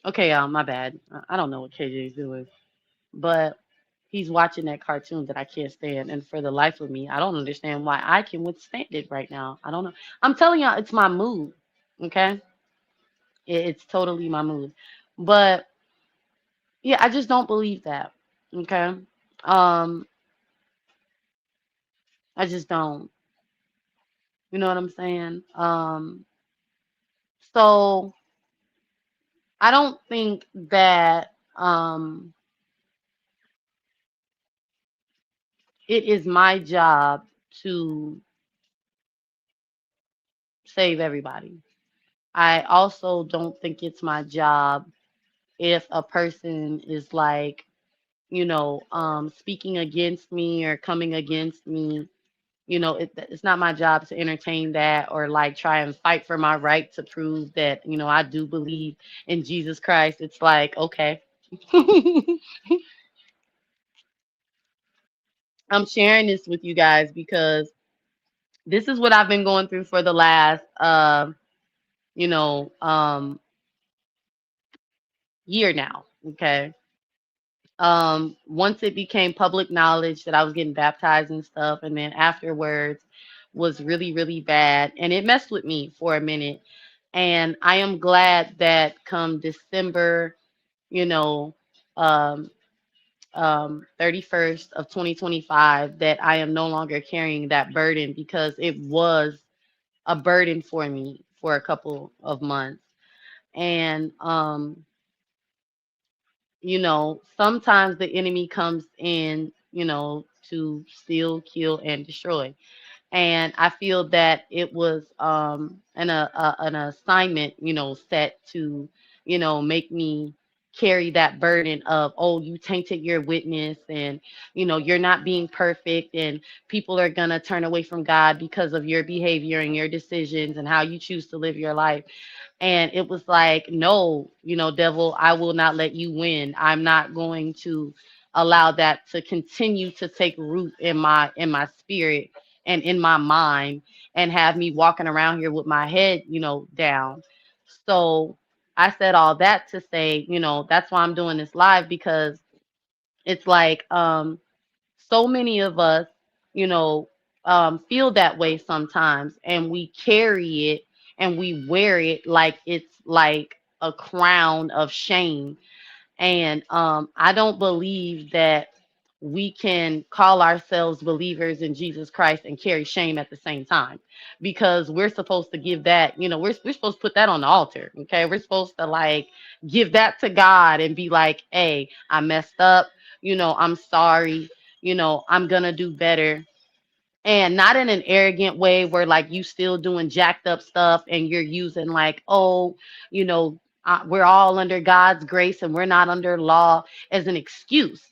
Okay, y'all. My bad. I don't know what KJ's doing, but he's watching that cartoon that I can't stand, and for the life of me, I don't understand why I can withstand it right now. I don't know. I'm telling y'all, it's my mood. Okay, it's totally my mood. But yeah, I just don't believe that. Okay, um, I just don't. You know what I'm saying? So I don't think that it is my job to save everybody. I also don't think it's my job if a person is like, speaking against me or coming against me. It's not my job to entertain that or like try and fight for my right to prove that, I do believe in Jesus Christ. It's like, okay. I'm sharing this with you guys because this is what I've been going through for the last you know, year now. Okay. Once it became public knowledge that I was getting baptized and stuff, and then afterwards was really, really bad, and it messed with me for a minute. And I am glad that come December, you know, um, 31st of 2025, that I am no longer carrying that burden because it was a burden for me for a couple of months. And sometimes the enemy comes in, to steal, kill, and destroy. And I feel that it was an assignment, set to, make me carry that burden of, oh, you tainted your witness, and you're not being perfect, and people are gonna turn away from God because of your behavior and your decisions and how you choose to live your life. And it was like, no, devil, I will not let you win. I'm not going to allow that to continue to take root in my spirit and in my mind, and have me walking around here with my head, down. So I said all that to say, that's why I'm doing this live, because it's like, so many of us, you know, feel that way sometimes, and we carry it and we wear it like it's like a crown of shame. And I don't believe that we can call ourselves believers in Jesus Christ and carry shame at the same time, because we're supposed to give that, we're supposed to put that on the altar. Okay. We're supposed to like give that to God and be like, hey, I messed up. I'm sorry. I'm going to do better, and not in an arrogant way where like you still doing jacked up stuff and you're using like, oh, you know we're all under God's grace and we're not under law as an excuse.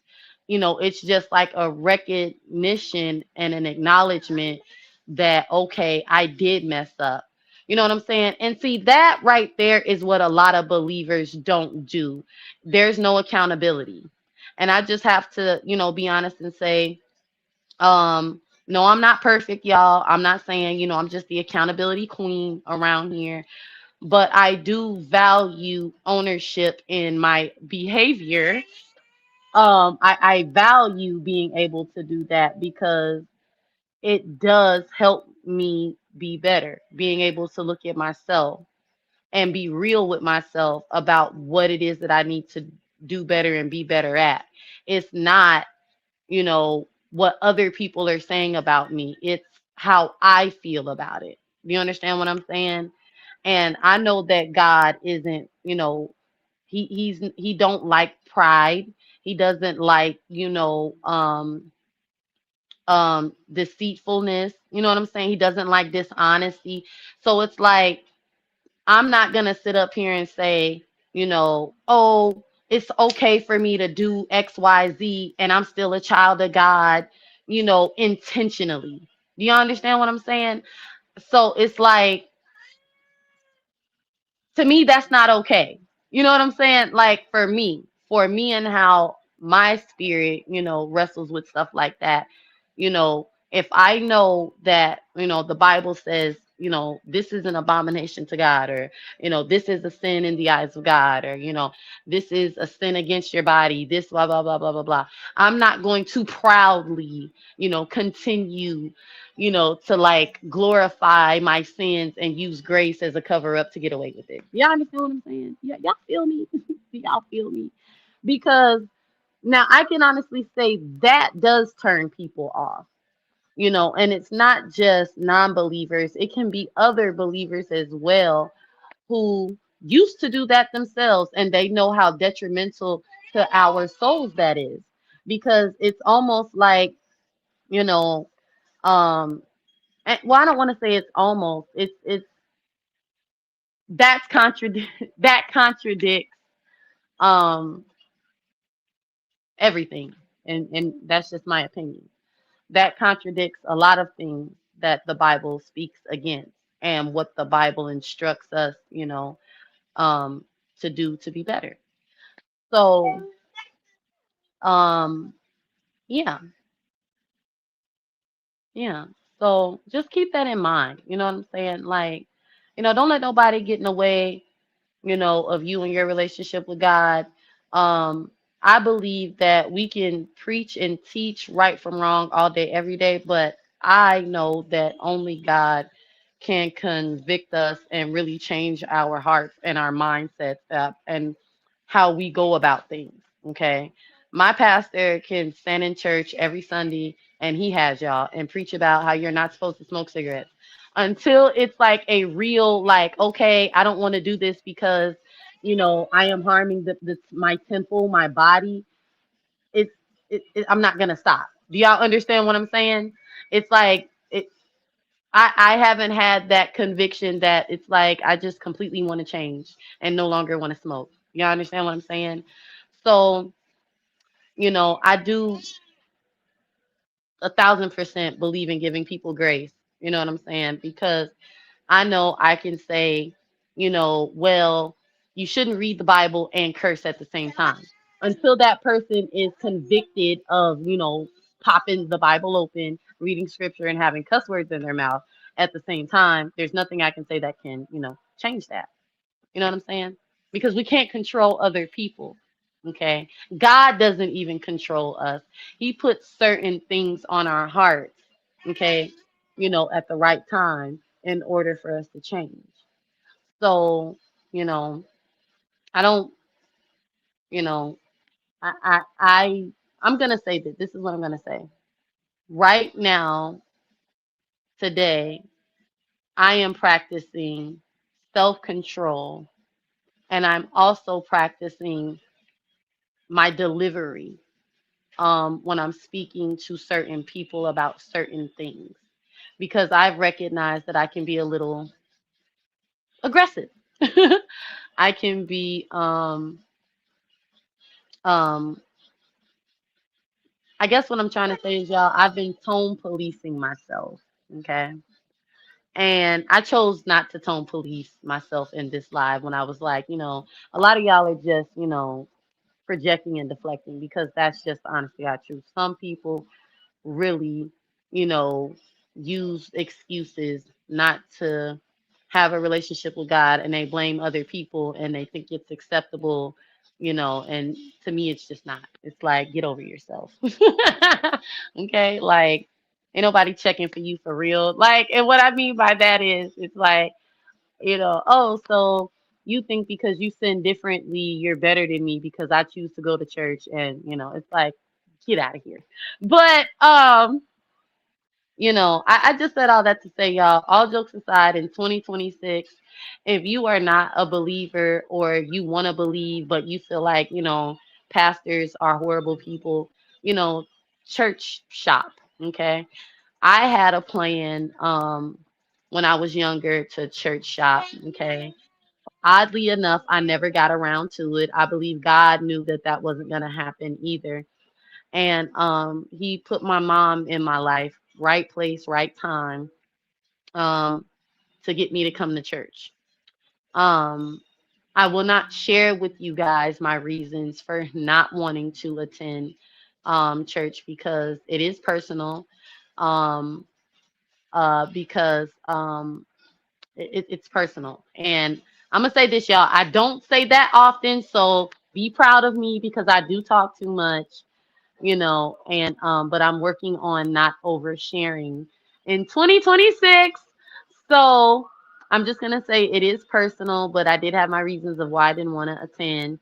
It's just like a recognition and an acknowledgement that, okay, I did mess up. You know what I'm saying? And see, that right there is what a lot of believers don't do. There's no accountability. And I just have to, be honest and say, no, I'm not perfect, y'all. I'm not saying, I'm just the accountability queen around here, but I do value ownership in my behavior. I value being able to do that because it does help me be better, being able to look at myself and be real with myself about what it is that I need to do better and be better at. It's not, what other people are saying about me. It's how I feel about it. Do you understand what I'm saying? And I know that God isn't, he don't like pride. He doesn't like, deceitfulness. You know what I'm saying? He doesn't like dishonesty. So it's like, I'm not going to sit up here and say, oh, it's okay for me to do XYZ and I'm still a child of God, intentionally. Do you understand what I'm saying? So it's like, to me, that's not okay. You know what I'm saying? Like for me and how my spirit, wrestles with stuff like that, if I know that, the Bible says, this is an abomination to God, or, this is a sin in the eyes of God, or, this is a sin against your body, this, blah, blah, blah, blah, blah, blah. I'm not going to proudly, continue to like glorify my sins and use grace as a cover up to get away with it. Y'all understand what I'm saying? Yeah, y'all feel me? Do y'all feel me? Because now I can honestly say that does turn people off, and it's not just non-believers, it can be other believers as well who used to do that themselves, and they know how detrimental to our souls that is, because it's almost like, you know, um, well, I don't want to say it's almost. It's that's contradict that contradicts um everything, and that's just my opinion. that contradicts a lot of things that the Bible speaks against and what the Bible instructs us, um, to do to be better. So, um, yeah, yeah. So just keep that in mind. You know what I'm saying? Like, don't let nobody get in the way, of you and your relationship with God. Um, I believe that we can preach and teach right from wrong all day, every day, but I know that only God can convict us and really change our hearts and our mindsets and how we go about things. Okay. My pastor can stand in church every Sunday and he has y'all and preach about how you're not supposed to smoke cigarettes until it's like a real, like, okay, I don't want to do this because I am harming my temple, my body. it's I'm not gonna stop. Do y'all understand what I'm saying? It's like I haven't had that conviction that it's like I just completely want to change and no longer want to smoke. Y'all understand what I'm saying? So I do 1,000% believe in giving people grace. You know what I'm saying? Because I know I can say, well, you shouldn't read the Bible and curse at the same time. Until that person is convicted of, popping the Bible open, reading scripture, and having cuss words in their mouth at the same time, there's nothing I can say that can, change that. You know what I'm saying? Because we can't control other people. Okay. God doesn't even control us. He puts certain things on our hearts. Okay. At the right time in order for us to change. So, you know, I don't, you know, I'm gonna say that this is what I'm gonna say. Right now, today, I am practicing self-control and I'm also practicing my delivery when I'm speaking to certain people about certain things because I've recognized that I can be a little aggressive. I can be, um, I guess what I'm trying to say is, y'all, I've been tone policing myself. Okay. And I chose not to tone police myself in this live when I was like, a lot of y'all are just, projecting and deflecting because that's just honestly God truth. Some people really, you know, use excuses not to have a relationship with God and they blame other people and they think it's acceptable, and to me it's just not. It's like get over yourself. Okay? Like ain't nobody checking for you for real. Like and what I mean by that is it's like, oh, so you think because you sin differently you're better than me because I choose to go to church and it's like get out of here. But I just said all that to say, y'all, all jokes aside, in 2026, if you are not a believer or you want to believe, but you feel like, pastors are horrible people, you know, church shop. Okay. I had a plan when I was younger to church shop. Okay. Oddly enough, I never got around to it. I believe God knew that that wasn't going to happen either. And he put my mom in my life, right place, right time, um, to get me to come to church. Um, I will not share with you guys my reasons for not wanting to attend church because it is personal. Um, because it's personal. And I'm gonna say this, y'all. I don't say that often, so be proud of me because I do talk too much, and but I'm working on not oversharing in 2026. So I'm just gonna say it is personal, but I did have my reasons of why I didn't want to attend.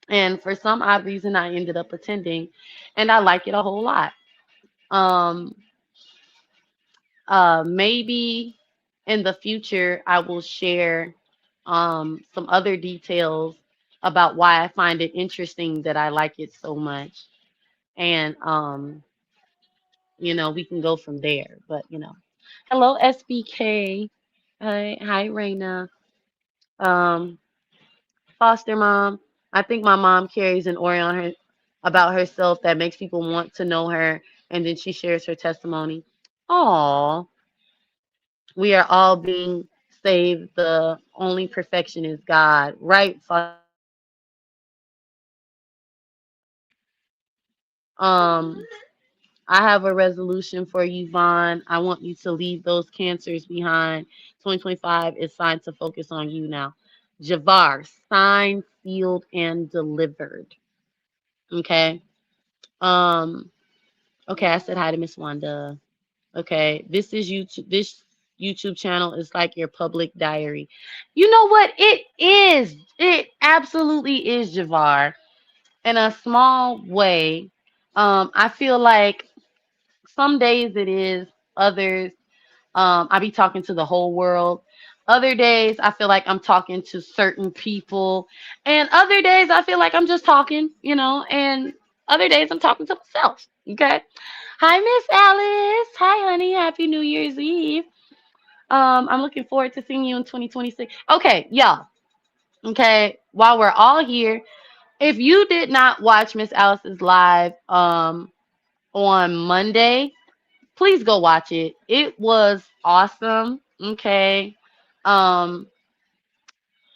And for some odd reason I ended up attending and I like it a whole lot. Um maybe in the future I will share some other details about why I find it interesting that I like it so much. And we can go from there. But hello SBK. Hi Raina. Um, foster mom. I think my mom carries an aura on her about herself that makes people want to know her And then she shares her testimony. Oh, we are all being saved. The only perfection is God. Right, um, I have a resolution for you, Vaughn. I want you to leave those cancers behind. 2025 is signed to focus on you now. Javar, signed, sealed, and delivered. Okay. Um, okay, I said hi to Miss Wanda. Okay, this is YouTube. This YouTube channel is like your public diary. You know what? It is. It absolutely is, Javar. In a small way, I feel like some days it is, others I be talking to the whole world. Other days I feel like I'm talking to certain people, and other days I feel like I'm just talking, and other days I'm talking to myself. Okay. Hi, Miss Alice. Hi, honey. Happy New Year's Eve. I'm looking forward to seeing you in 2026. Okay, y'all. Okay, while we're all here, if you did not watch Miss Alice's live on Monday, please go watch it. It was awesome. Okay. Um,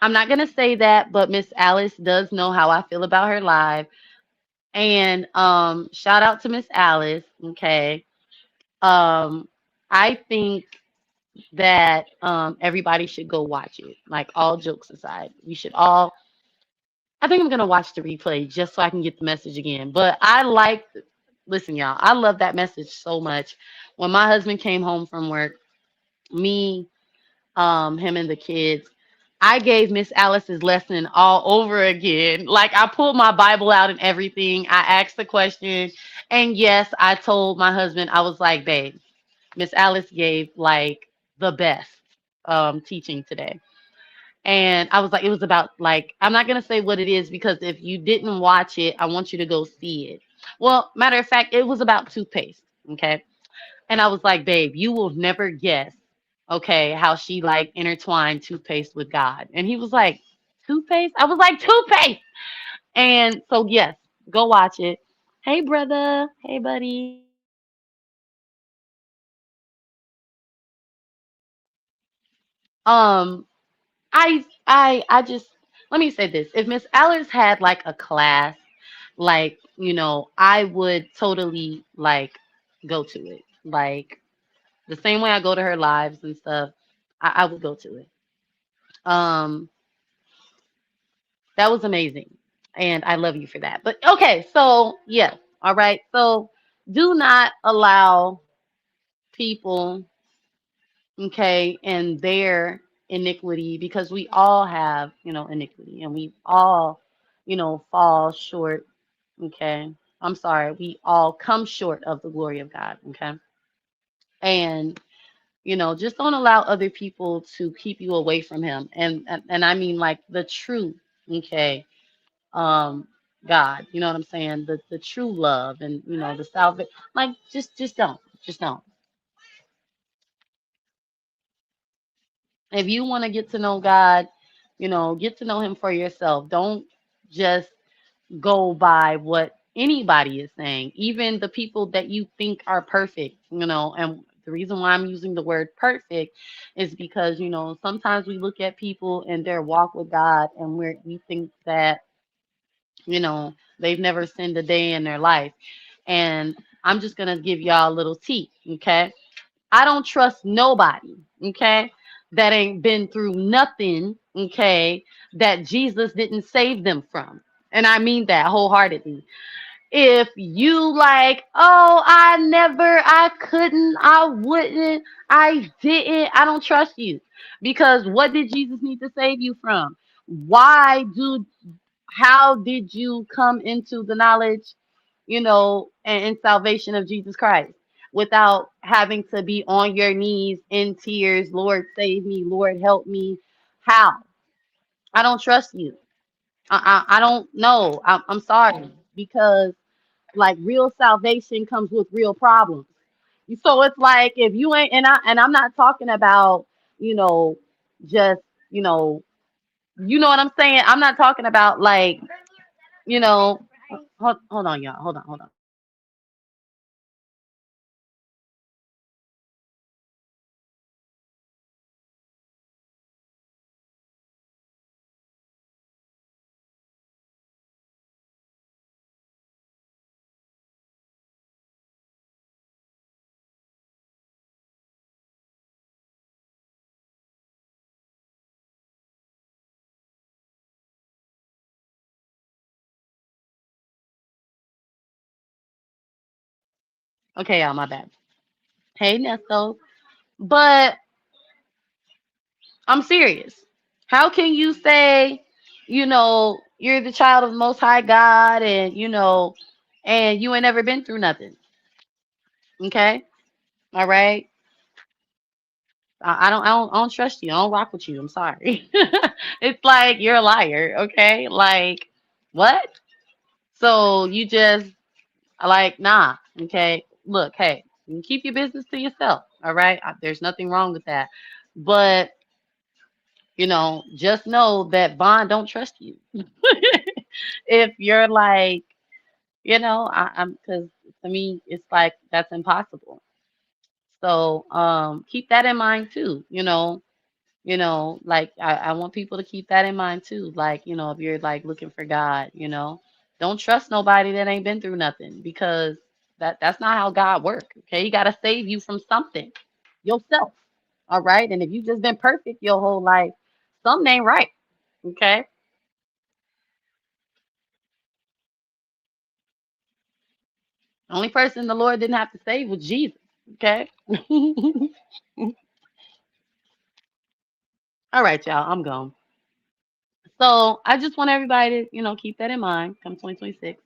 I'm not gonna say that, but Miss Alice does know how I feel about her live. And shout out to Miss Alice. Okay. Um, I think that everybody should go watch it. Like, all jokes aside, we should all. I think I'm gonna watch the replay just so I can get the message again. But listen, y'all, I love that message so much. When my husband came home from work, me, him and the kids, I gave Miss Alice's lesson all over again. Like, I pulled my Bible out and everything. I asked the question, and yes, I told my husband, I was like, babe, Miss Alice gave like the best teaching today. And I was like, it was about, like, I'm not gonna say what it is, because if you didn't watch it, I want you to go see it. Well, matter of fact, it was about toothpaste. Okay. And I was like, babe, you will never guess, okay, how she like intertwined toothpaste with God. And he was like, toothpaste? I was like, toothpaste. And so, yes, go watch it. Hey, brother. Hey, buddy. Um, I just, let me say this. If Miss Alice had like a class, like, I would totally like go to it. Like, the same way I go to her lives and stuff, I would go to it. Um, that was amazing. And I love you for that. But okay, so yeah, all right. So do not allow people, okay, and their iniquity, because we all have, iniquity, and we all, fall short. Okay. I'm sorry. We all come short of the glory of God. Okay. And just don't allow other people to keep you away from him. And I mean, like, the true, okay, um God, you know what I'm saying? The true love, and the salvation. Like, just don't. If you want to get to know God, get to know him for yourself. Don't just go by what anybody is saying, even the people that you think are perfect, and the reason why I'm using the word perfect is because, sometimes we look at people and their walk with God, and we think that, they've never sinned a day in their life. And I'm just going to give y'all a little tea, okay? I don't trust nobody, okay, that ain't been through nothing, okay, that Jesus didn't save them from. And I mean that wholeheartedly. If you like, oh, I couldn't, I wouldn't, I didn't, I don't trust you. Because what did Jesus need to save you from? Why do How did you come into the knowledge, and salvation of Jesus Christ without having to be on your knees in tears? Lord, save me. Lord, help me. How? I don't trust you. I don't know. I'm sorry, because like, real salvation comes with real problems. So it's like, if you ain't, and I'm not talking about, you know, just, you know, what I'm saying. I'm not talking about, like, you know, hold on, y'all. Hold on. Okay, y'all, my bad. Hey, Nesto. But I'm serious. How can you say, you're the child of the Most High God, and and you ain't never been through nothing? Okay, all right. I don't trust you. I don't rock with you. I'm sorry. It's like you're a liar. Okay, like what? So you just like nah. Okay, look, hey, you can keep your business to yourself. All right, there's nothing wrong with that, but just know that Bond don't trust you. If you're like, I'm because to me it's like that's impossible. So keep that in mind too. Like I want people to keep that in mind too. Like, if you're like looking for God, don't trust nobody that ain't been through nothing, because that's not how God works. Okay, He gotta save you from something yourself. All right. And if you just been perfect your whole life, something ain't right. Okay. Only person the Lord didn't have to save was Jesus. Okay. All right, y'all. I'm gone. So I just want everybody to, keep that in mind come 2026.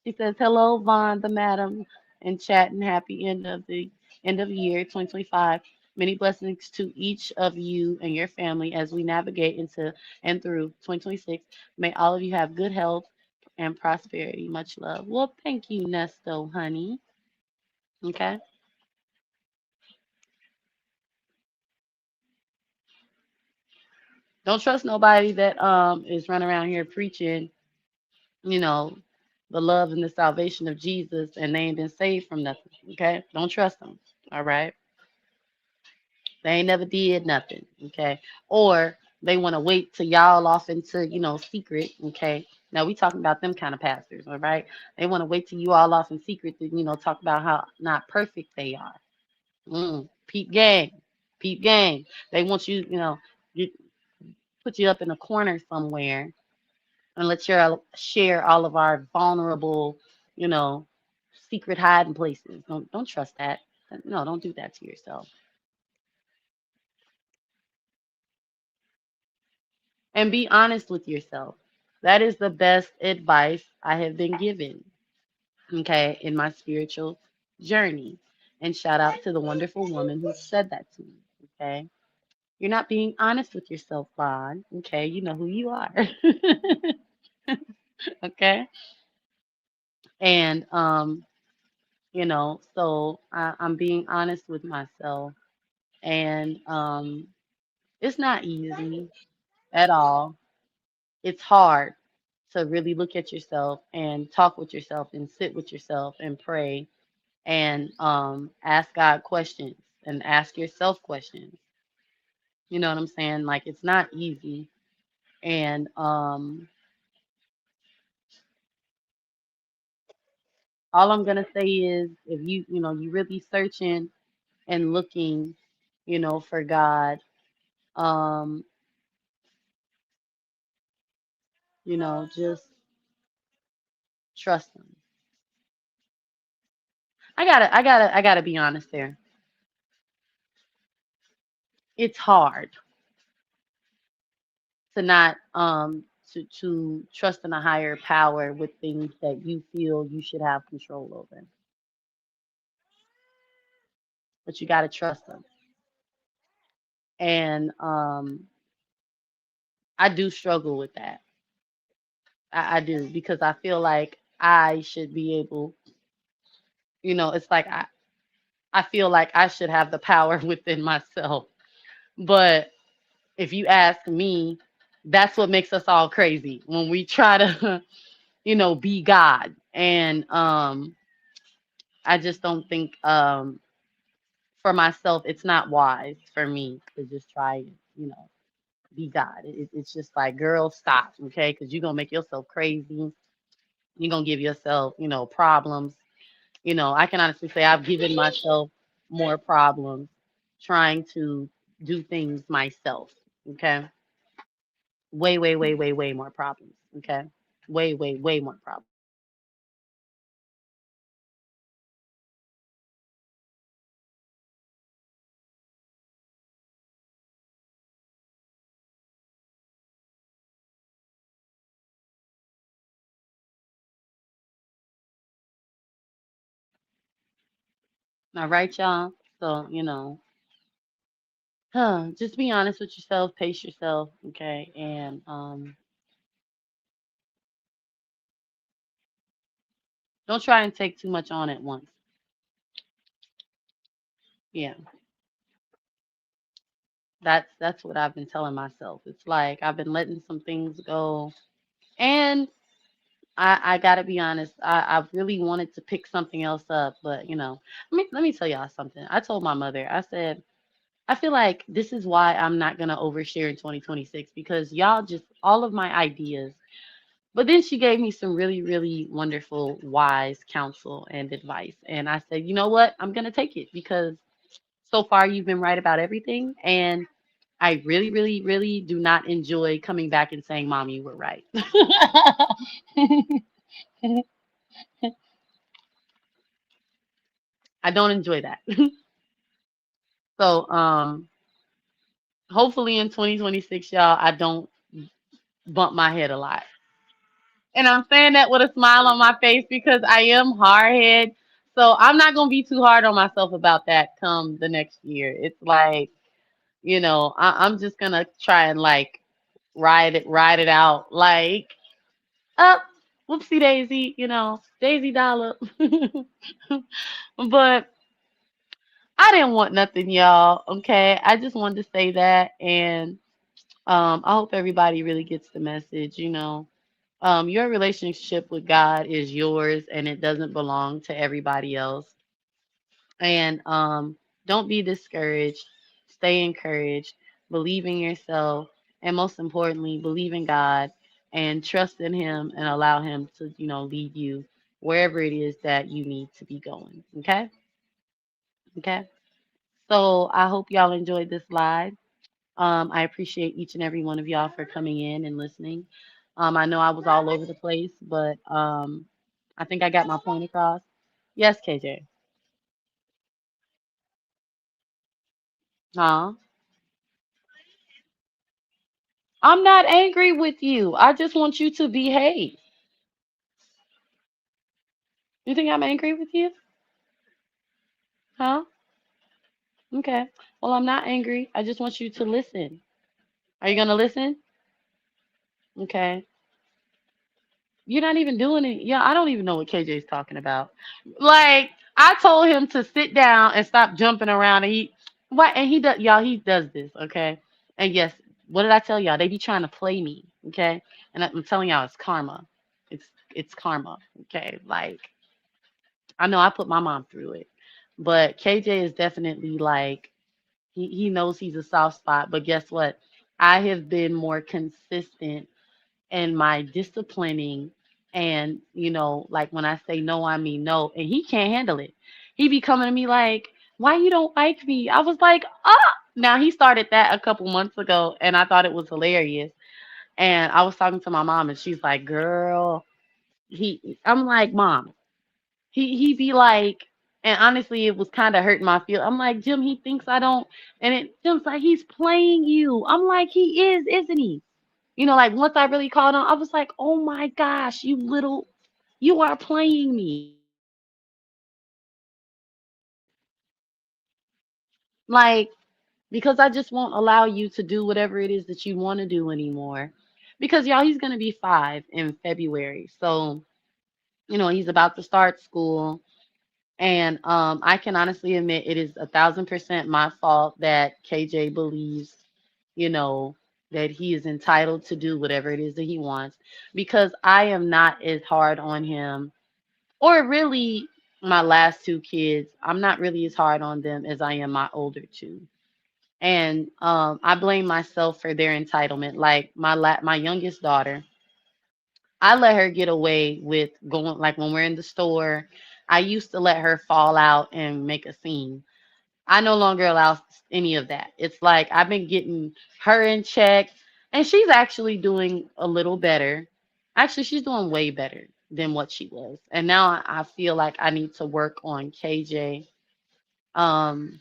She says, hello, Vaughn, the madam, and chat, and happy end of year 2025. Many blessings to each of you and your family as we navigate into and through 2026. May all of you have good health and prosperity. Much love. Well, thank you, Nesto, honey. Okay. Don't trust nobody that is running around here preaching, you know, the love and the salvation of Jesus, and they ain't been saved from nothing. Okay. Don't trust them. All right. They ain't never did nothing, okay? Or they want to wait till y'all off into, secret, okay? Now we talking about them kind of pastors, all right? They want to wait till you all off in secret to, talk about how not perfect they are. Peep gang, peep gang. They want you, you put you up in a corner somewhere and let you share all of our vulnerable, you know, secret hiding places. Don't trust that. No, don't do that to yourself. And be honest with yourself. That is the best advice I have been given, okay, in my spiritual journey. And shout out to the wonderful woman who said that to me, okay? You're not being honest with yourself, Vaughn, okay? You know who you are, okay? And, so I'm being honest with myself. And it's not easy at all. It's hard to really look at yourself and talk with yourself and sit with yourself and pray and ask God questions and ask yourself questions. You know what I'm saying? Like it's not easy. And all I'm gonna say is if you really searching and looking, for God, um, just trust him. I gotta be honest there. It's hard to not to trust in a higher power with things that you feel you should have control over, but you got to trust them. And I do struggle with that. I do, because I feel like I should be able, it's like I feel like I should have the power within myself. But if you ask me, that's what makes us all crazy when we try to be God. And I just don't think for myself it's not wise for me to just try and be God. It's just like, girl, stop, okay? Because you're gonna make yourself crazy. You're gonna give yourself problems. I can honestly say I've given myself more problems trying to do things myself. Okay, way, way, way, way, way more problems. Okay, way, way, way more problems. All right, y'all. So, just be honest with yourself, pace yourself, okay? And don't try and take too much on at once. Yeah, that's what I've been telling myself. It's like I've been letting some things go, and I gotta be honest. I really wanted to pick something else up, but let me tell y'all something. I told my mother. I said I feel like this is why I'm not gonna overshare in 2026 because y'all just all of my ideas. But then she gave me some really, really wonderful, wise counsel and advice. And I said, you know what? I'm going to take it because so far you've been right about everything. And I really, really, really do not enjoy coming back and saying, Mom, you were right. I don't enjoy that. So hopefully in 2026, y'all, I don't bump my head a lot. And I'm saying that with a smile on my face because I am hard head. So I'm not gonna be too hard on myself about that come the next year. It's like, I'm just gonna try and like ride it out like up whoopsie daisy, Daisy Dollar. But I didn't want nothing, y'all. Okay. I just wanted to say that and I hope everybody really gets the message. Your relationship with God is yours and it doesn't belong to everybody else. And don't be discouraged. Stay encouraged. Believe in yourself. And most importantly, believe in God and trust in Him and allow Him to, lead you wherever it is that you need to be going. Okay? Okay. So I hope y'all enjoyed this live. I appreciate each and every one of y'all for coming in and listening. I know I was all over the place, but I think I got my point across. Yes, KJ. Huh? I'm not angry with you. I just want you to behave. You think I'm angry with you? Huh? Okay. Well, I'm not angry. I just want you to listen. Are you gonna listen? Okay. You're not even doing it. Yeah, I don't even know what KJ's talking about. Like, I told him to sit down and stop jumping around and he does y'all, he does this, okay? And yes, what did I tell y'all? They be trying to play me, okay? And I'm telling y'all it's karma. It's karma, okay? Like, I know I put my mom through it. But KJ is definitely like he knows he's a soft spot, but guess what? I have been more consistent and my disciplining and like when I say no I mean no and he can't handle it. He be coming to me like, why you don't like me? I was like, ah. Now he started that a couple months ago and I thought it was hilarious, and I was talking to my mom and she's like, girl, I'm like, mom, he be like, and honestly it was kind of hurting my feel. I'm like, Jim, he thinks I don't, and Jim's like, he's playing you. I'm like, he is, isn't he? Like once I really called on, I was like, oh my gosh, you are playing me. Like, because I just won't allow you to do whatever it is that you want to do anymore. Because y'all, he's going to be 5 in February. So, he's about to start school. And I can honestly admit it is 1,000% my fault that KJ believes, you know, that he is entitled to do whatever it is that he wants because I am not as hard on him, or really my last 2 kids. I'm not really as hard on them as I am my older 2. And I blame myself for their entitlement. Like my youngest daughter, I let her get away with going, like when we're in the store. I used to let her fall out and make a scene. I no longer allow any of that. It's like I've been getting her in check, and she's actually doing a little better. Actually, she's doing way better than what she was. And now I feel like I need to work on KJ, um,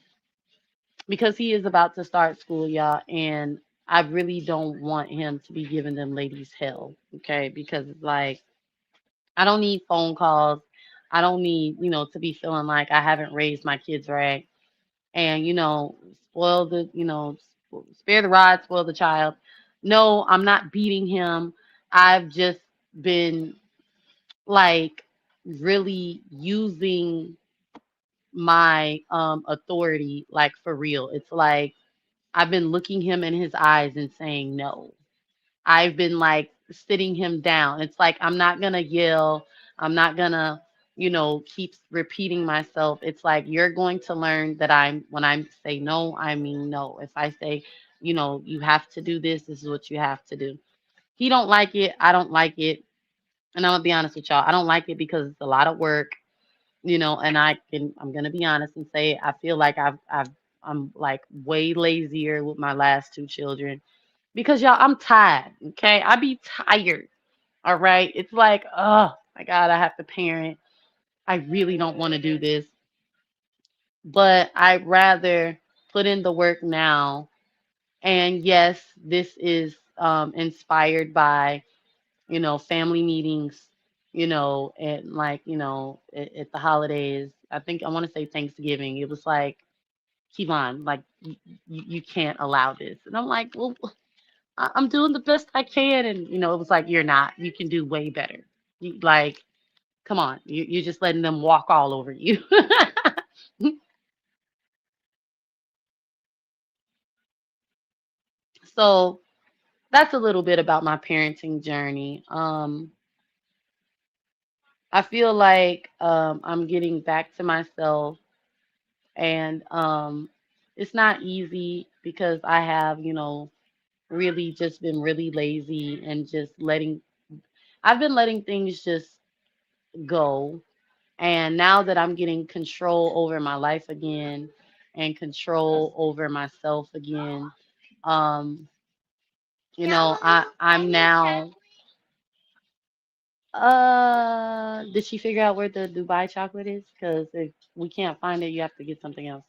because he is about to start school, y'all, and I really don't want him to be giving them ladies hell, okay? Because it's like I don't need phone calls. I don't need, to be feeling like I haven't raised my kids right. And, spoil the, spare the rod, spoil the child. No, I'm not beating him. I've just been like really using my authority like for real. It's like I've been looking him in his eyes and saying no. I've been like sitting him down. It's like I'm not gonna yell. I'm not gonna, keep repeating myself. It's like you're going to learn that when I say no, I mean no. If I say, you have to do this, this is what you have to do. He don't like it. I don't like it. And I'm gonna be honest with y'all. I don't like it because it's a lot of work, and I'm gonna be honest and say I feel like I'm like way lazier with my last two children because y'all, I'm tired. Okay. I be tired. All right. It's like, oh my God, I have to parent. I really don't want to do this, but I'd rather put in the work now. And yes, this is inspired by, family meetings, and like, at the holidays. I think I want to say Thanksgiving. It was like, Kevon, like, you can't allow this. And I'm like, well, I'm doing the best I can. And, it was like, you're not. You can do way better. Like, come on. You're just letting them walk all over you. So that's a little bit about my parenting journey. I feel like I'm getting back to myself, and it's not easy because I have, really just been really lazy and just I've been letting things just go. And now that I'm getting control over my life again and control over myself again, um, I'm now did she figure out where the Dubai chocolate is? Because if we can't find it, you have to get something else.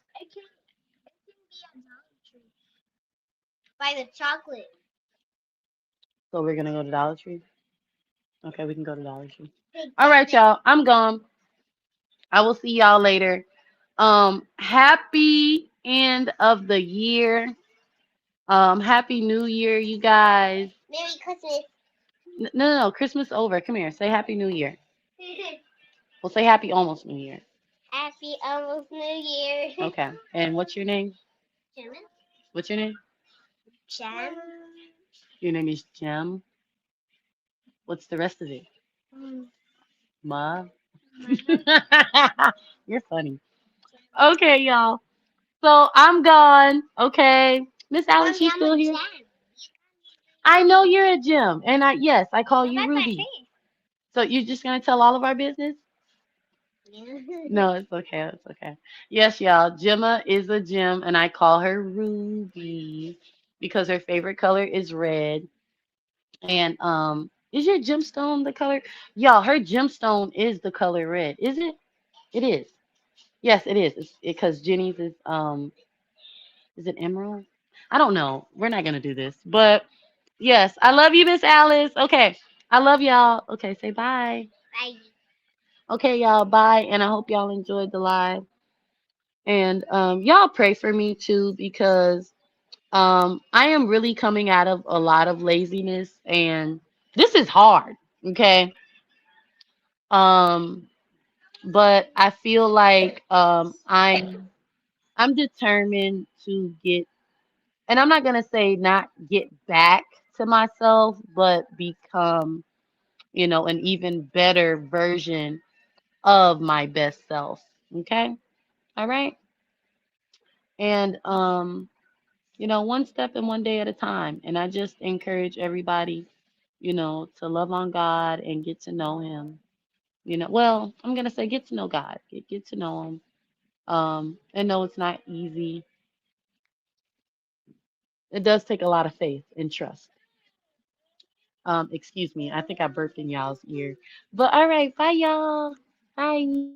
By the chocolate. So we're gonna go to Dollar Tree. Okay, we can go to Dollar Tree. All right, y'all. I'm gone. I will see y'all later. Happy end of the year. Happy New Year, you guys. Merry Christmas. No, no, no. Christmas over. Come here. Say Happy New Year. We'll say Happy almost New Year. Happy almost New Year. Okay. And what's your name? German? What's your name? Jam? Your name is Jem. What's the rest of it? Mm. Ma. You're funny. Okay, y'all. So I'm gone. Okay. Miss Alice, you still here? I know you're a Jim. And yes, I call you That's my Ruby. face. So you're just gonna tell all of our business? Yeah. No, it's okay. It's okay. Yes, y'all. Gemma is a gem, and I call her Ruby because her favorite color is red. And is your gemstone the color? Y'all, her gemstone is the color red. Is it? It is. Yes, it is. It's because Jenny's is it emerald? I don't know. We're not gonna do this, but yes, I love you, Miss Alice. Okay, I love y'all. Okay, say bye. Bye. Okay, y'all, bye, and I hope y'all enjoyed the live. And y'all pray for me too because I am really coming out of a lot of laziness, and this is hard. Okay, um, but I feel like I'm determined to get, and I'm not gonna say not get back to myself, but become, an even better version of my best self. Okay, all right, and one step and one day at a time. And I just encourage everybody, to love on God and get to know Him. Well, I'm gonna say get to know God, get to know Him. And no, it's not easy. It does take a lot of faith and trust. Excuse me, I think I burped in y'all's ear. But all right, bye y'all. Bye.